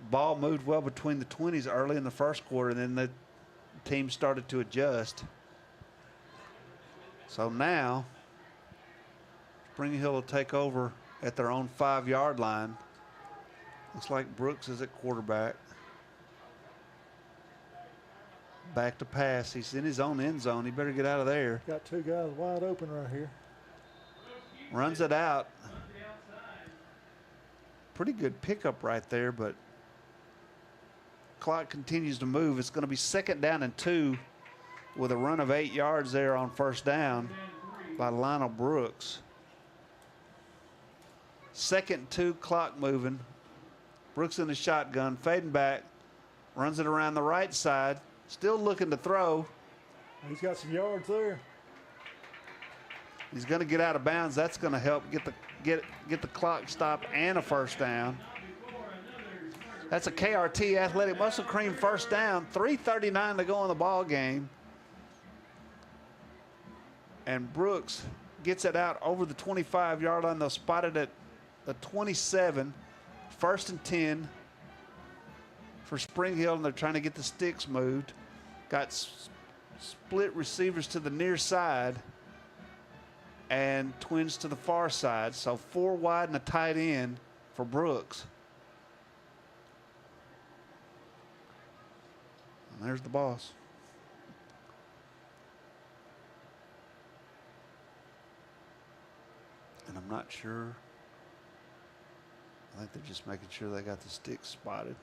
ball moved well between the 20s early in the first quarter, and then the team started to adjust. So now Spring Hill will take over at their own 5-yard line. Looks like Brooks is at quarterback. Back to pass. He's in his own end zone. He better get out of there. Got 2 guys wide open right here. Runs it out. pretty good pickup right there, but clock continues to move. It's going to be 2nd down and 2 with a run of 8 yards there on 1st down by Lionel Brooks. 2nd and 2, clock moving. Brooks in the shotgun, fading back, runs it around the right side, still looking to throw. He's got some yards there. He's going to get out of bounds. That's going to help get the clock stopped and a 1st down. That's a KRT Athletic Muscle Cream 1st down. 3:39 to go in the ball game. And Brooks gets it out over the 25-yard line. They'll spot it at the 27. 1st and 10 for Spring Hill, and they're trying to get the sticks moved. Got split receivers to the near side and twins to the far side. So 4 wide and a tight end for Brooks. And there's the boss. And I'm not sure. I think they're just making sure they got the sticks spotted.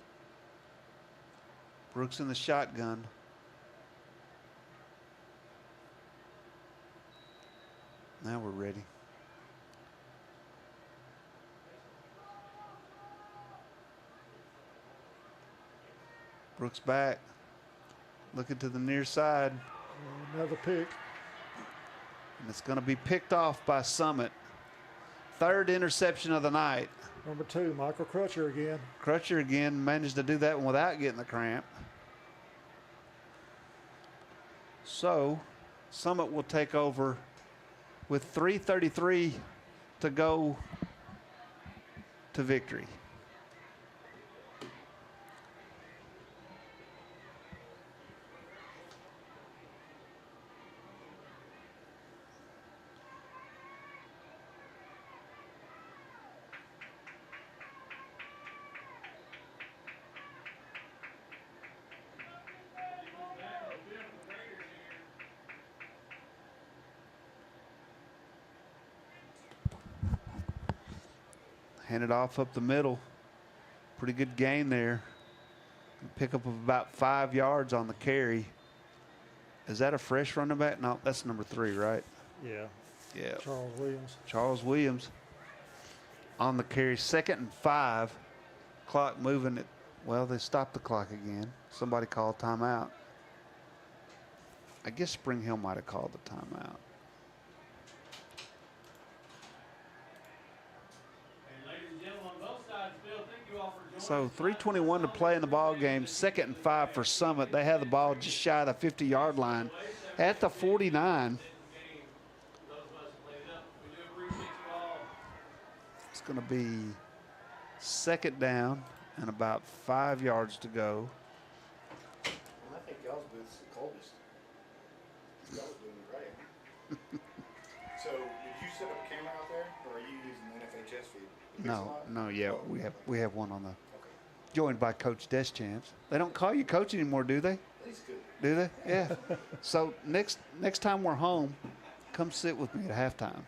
Brooks in the shotgun. Now we're ready. Brooks back. Looking to the near side. Another pick. And it's going to be picked off by Summit. 3rd interception of the night. Number 2, Michael Crutcher again. Crutcher again managed to do that one without getting the cramp. So Summit will take over with 3:33 to go to victory. Hand it off up the middle. Pretty good gain there. Pickup of about 5 yards on the carry. Is that a fresh running back? No, that's number 3, right? Yeah. Yeah. Charles Williams. Charles Williams on the carry. 2nd and 5. Clock moving it. Well, they stopped the clock again. Somebody called timeout. I guess Spring Hill might have called the timeout. So 3:21 to play in the ball game. 2nd and 5 for Summit. They have the ball just shy of the 50-yard line at the 49. It's going to be 2nd down and about 5 yards to go. I think y'all's booth's the coldest. Y'all doing great. So, did you set up a camera out there, or are you using the NFHS feed? No, yeah, we have one on the. Joined by Coach Deschamps. They don't call you coach anymore, do they? He's good. Do they? Yeah. So next time we're home, come sit with me at halftime.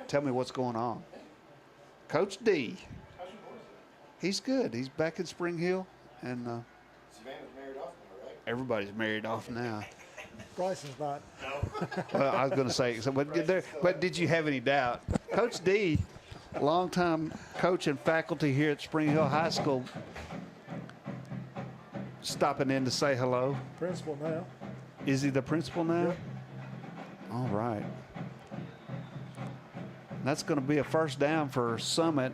Tell me what's going on. Coach D. How's your boys doing? He's good. He's back in Spring Hill, and Savannah's married off now, right? everybody's married off now. Bryson's not. No. Well, I was going to say, so, but did you have any doubt? Coach D, longtime coach and faculty here at Spring Hill High School, stopping in to say hello. Principal now. Is he the principal now? Yep. All right. That's going to be a 1st down for Summit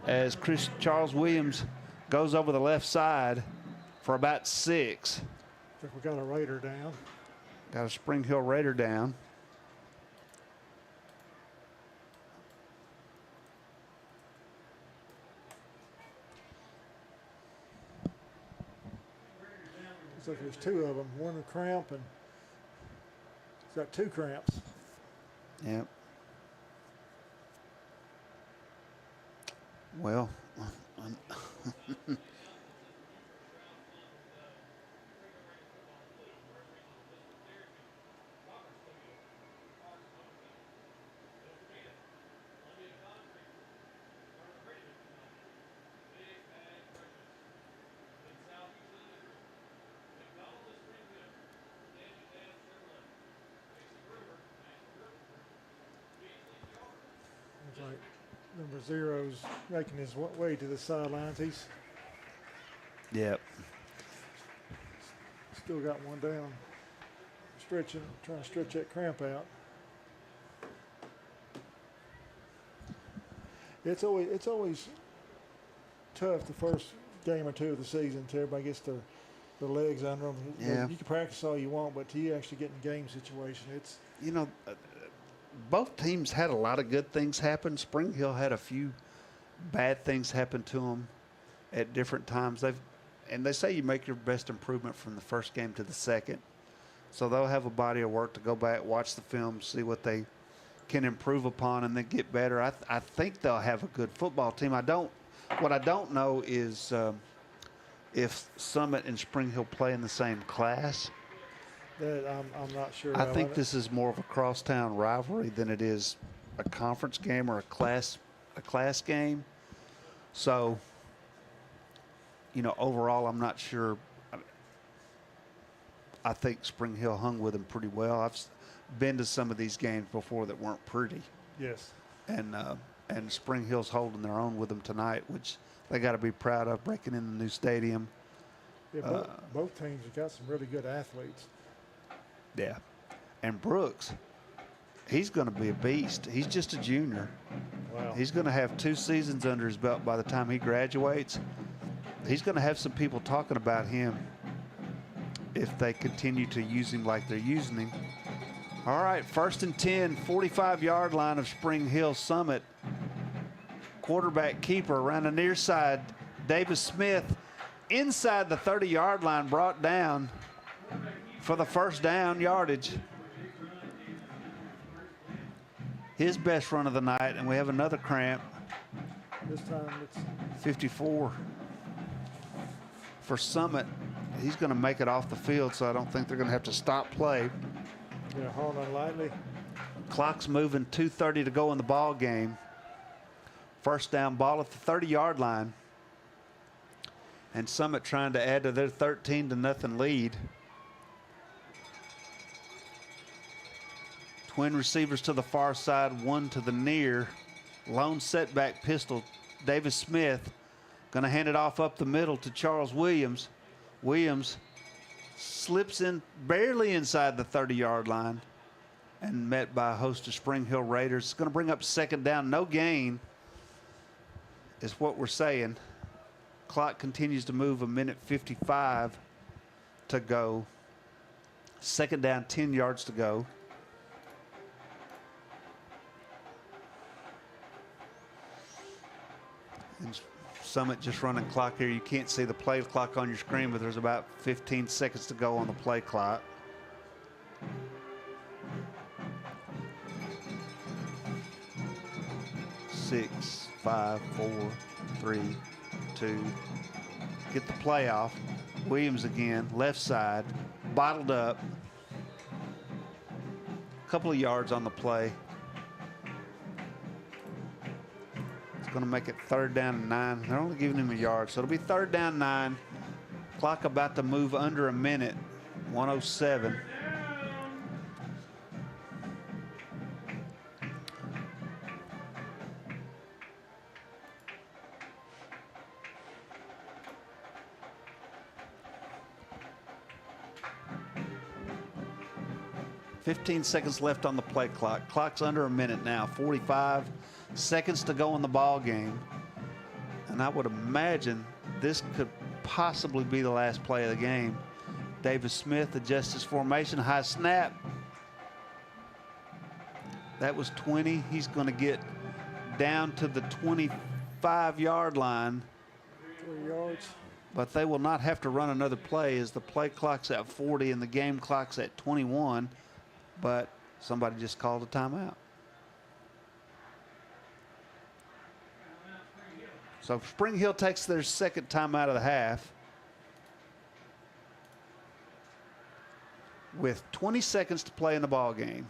as Charles Williams goes over the left side for about 6. I think we got a Raider down. Got a Spring Hill Raider down. Looks like there's 2 of them. One a cramp, and he's got 2 cramps. Yep. Well, Number 0's making his way to the sidelines. He's Yep. still got one down. Stretching, trying to stretch that cramp out. It's always tough the first game or two of the season until everybody gets their legs under them. Yeah. You can practice all you want, but till you actually get in the game situation, it's both teams had a lot of good things happen. Spring Hill had a few bad things happen to them at different times. They say you make your best improvement from the first game to the second. So they'll have a body of work to go back, watch the film, see what they can improve upon, and then get better. I think they'll have a good football team. What I don't know is if Summit and Spring Hill play in the same class. that I'm not sure. I think this is more of a crosstown rivalry than it is a conference game or a class game. So, overall, I'm not sure. I think Spring Hill hung with them pretty well. I've been to some of these games before that weren't pretty. Yes. And Spring Hill's holding their own with them tonight, which they got to be proud of, breaking in the new stadium. Yeah, both teams have got some really good athletes. Yeah. And Brooks, he's going to be a beast. He's just a junior. Wow. He's going to have 2 seasons under his belt by the time he graduates. He's going to have some people talking about him if they continue to use him like they're using him. All right, 1st and 10, 45-yard line of Spring Hill Summit. Quarterback keeper around the near side. Davis Smith inside the 30-yard line, brought down for the first down yardage. His best run of the night, and we have another cramp. This time it's 54 for Summit. He's going to make it off the field, so I don't think they're going to have to stop play. Yeah, holding lightly. Clock's moving, 2:30 to go in the ball game. First down ball at the 30-yard line. And Summit trying to add to their 13-0 lead. Twin receivers to the far side, one to the near. Lone setback pistol. Davis Smith going to hand it off up the middle to Charles Williams. Williams slips in barely inside the 30-yard line and met by a host of Spring Hill Raiders. It's going to bring up second down. No gain is what we're saying. Clock continues to move, 1:55 to go. Second down, 10 yards to go. And Summit just running clock here. You can't see the play clock on your screen, but there's about 15 seconds to go on the play clock. Six, 5, 4, 3, 2. Get the play off. Williams again, left side, bottled up. A couple of yards on the play. Going to make it 3rd down and 9. They're only giving him a yard, so it'll be 3rd down 9. Clock about to move under a minute. 1:07. Fifteen seconds left on the play clock. Clock's under a minute now. 45 seconds to go in the ball game. And I would imagine this could possibly be the last play of the game. Davis Smith adjusts his formation. High snap. That was 20. He's going to get down to the 25-yard line. 3 yards. But they will not have to run another play as the play clock's at 40 and the game clock's at 21. But somebody just called a timeout. So Spring Hill takes their second timeout of the half. With 20 seconds to play in the ball game.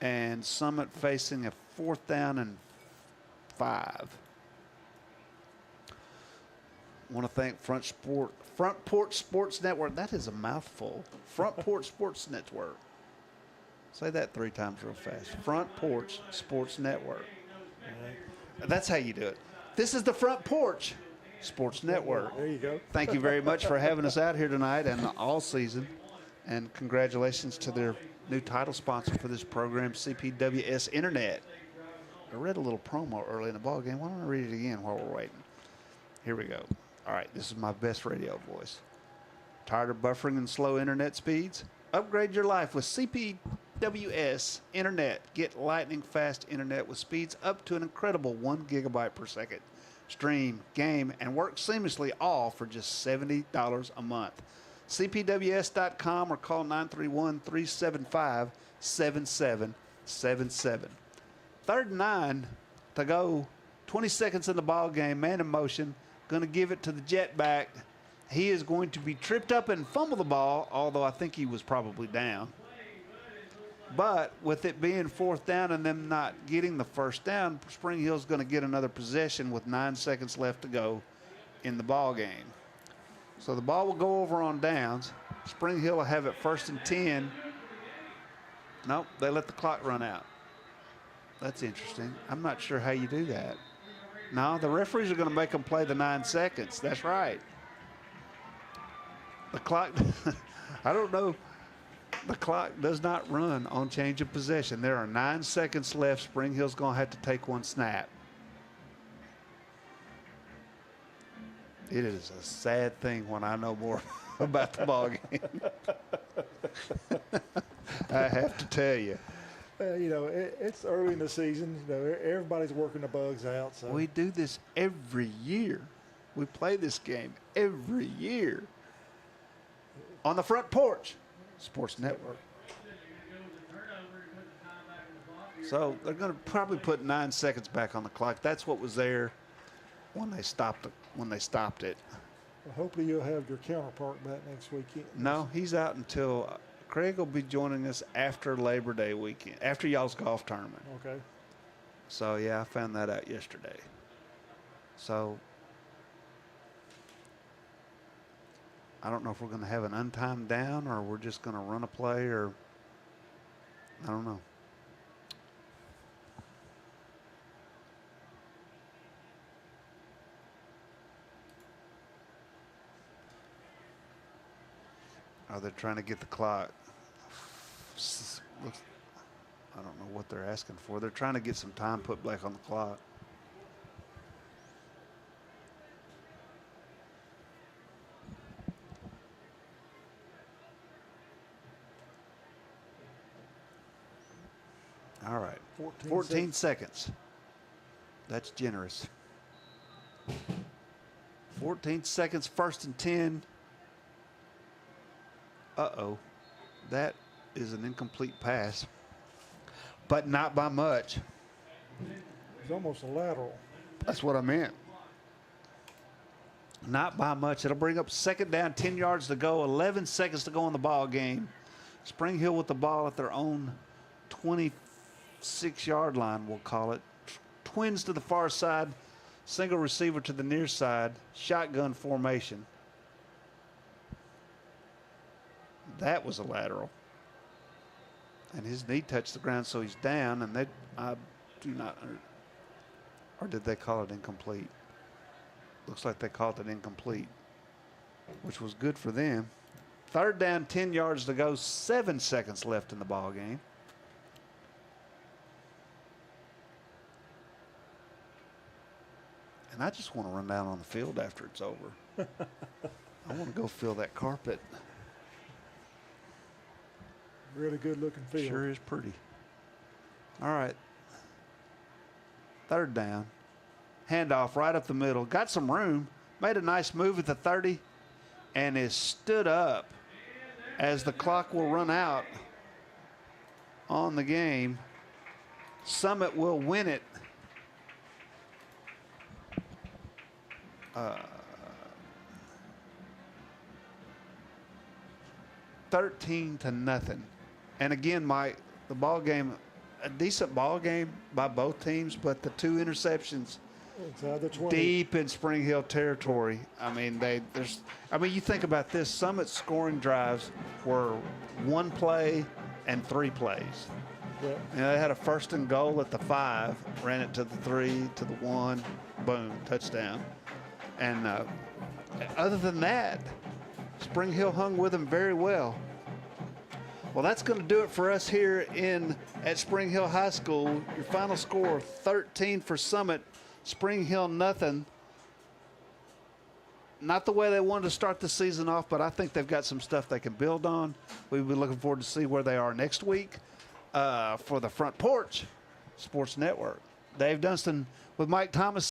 And Summit facing a 4th down and 5. I want to thank Front Porch Sports Network. That is a mouthful. Front Porch Sports Network. Say that 3 times real fast. Front Porch Sports Network. That's how you do it. This is the Front Porch Sports Network. There you go. Thank you very much for having us out here tonight and all season. And congratulations to their new title sponsor for this program, CPWS Internet. I read a little promo early in the ball game. Why don't I read it again while we're waiting? Here we go. All right, this is my best radio voice. Tired of buffering and slow internet speeds? Upgrade your life with CPWS Internet. Get lightning fast internet with speeds up to an incredible 1 gigabyte per second. Stream, game, and work seamlessly, all for just $70 a month. CPWS.com or call 931-375-7777. 3rd and 9 to go. 20 seconds in the ball game. Man in motion. Going to give it to the jet back. He is going to be tripped up and fumble the ball, although I think he was probably down. But with it being 4th down and them not getting the first down, Spring Hill's going to get another possession with 9 seconds left to go in the ball game. So the ball will go over on downs. Spring Hill will have it 1st and 10. Nope, they let the clock run out. That's interesting. I'm not sure how you do that. No, the referees are going to make them play the 9 seconds. That's right. The clock, I don't know. The clock does not run on change of possession. There are 9 seconds left. Spring Hill's going to have to take one snap. It is a sad thing when I know more about the ball game. I have to tell you. It's early in the season. Everybody's working the bugs out. So we do this every year. We play this game every year on the Front Porch Sports Network. So they're going to probably put 9 seconds back on the clock. That's what was there when they stopped it. Well, hopefully you'll have your counterpart back next weekend. No, he's out until Craig will be joining us after Labor Day weekend, after y'all's golf tournament. Okay. So, yeah, I found that out yesterday. So, I don't know if we're going to have an untimed down or we're just going to run a play or I don't know. Are they trying to get the clock? I don't know what they're asking for. They're trying to get some time put back on the clock. All right. 14 seconds. That's generous. 14 seconds, 1st and 10. Uh-oh. That is an incomplete pass, but not by much. It's almost a lateral. That's what I meant. Not by much. It'll bring up 2nd down, 10 yards to go, 11 seconds to go in the ball game. Spring Hill with the ball at their own 26-yard line, we'll call it. Twins to the far side, single receiver to the near side, shotgun formation. That was a lateral. And his knee touched the ground, so he's down, and I do not, or did they call it incomplete? Looks like they called it incomplete, which was good for them. 3rd down, 10 yards to go, 7 seconds left in the ball game. And I just want to run down on the field after it's over. I want to go feel that carpet. Really good looking field. Sure is pretty. All right. 3rd down. Handoff right up the middle. Got some room. Made a nice move at the 30 and is stood up as the clock will run out on the game. Summit will win it. 13-0. And again, the ball game, a decent ball game by both teams, but the 2 interceptions inside the 20. Deep in Spring Hill territory. I mean, you think about this. Summit's scoring drives were 1 play and 3 plays. Yeah. You know, they had a 1st and goal at the 5, ran it to the 3, to the 1, boom, touchdown. And other than that, Spring Hill hung with them very well. Well, that's going to do it for us here at Spring Hill High School. Your final score, 13 for Summit, Spring Hill nothing. Not the way they wanted to start the season off, but I think they've got some stuff they can build on. We'll be looking forward to see where they are next week for the Front Porch Sports Network. Dave Dunstan with Mike Thomas.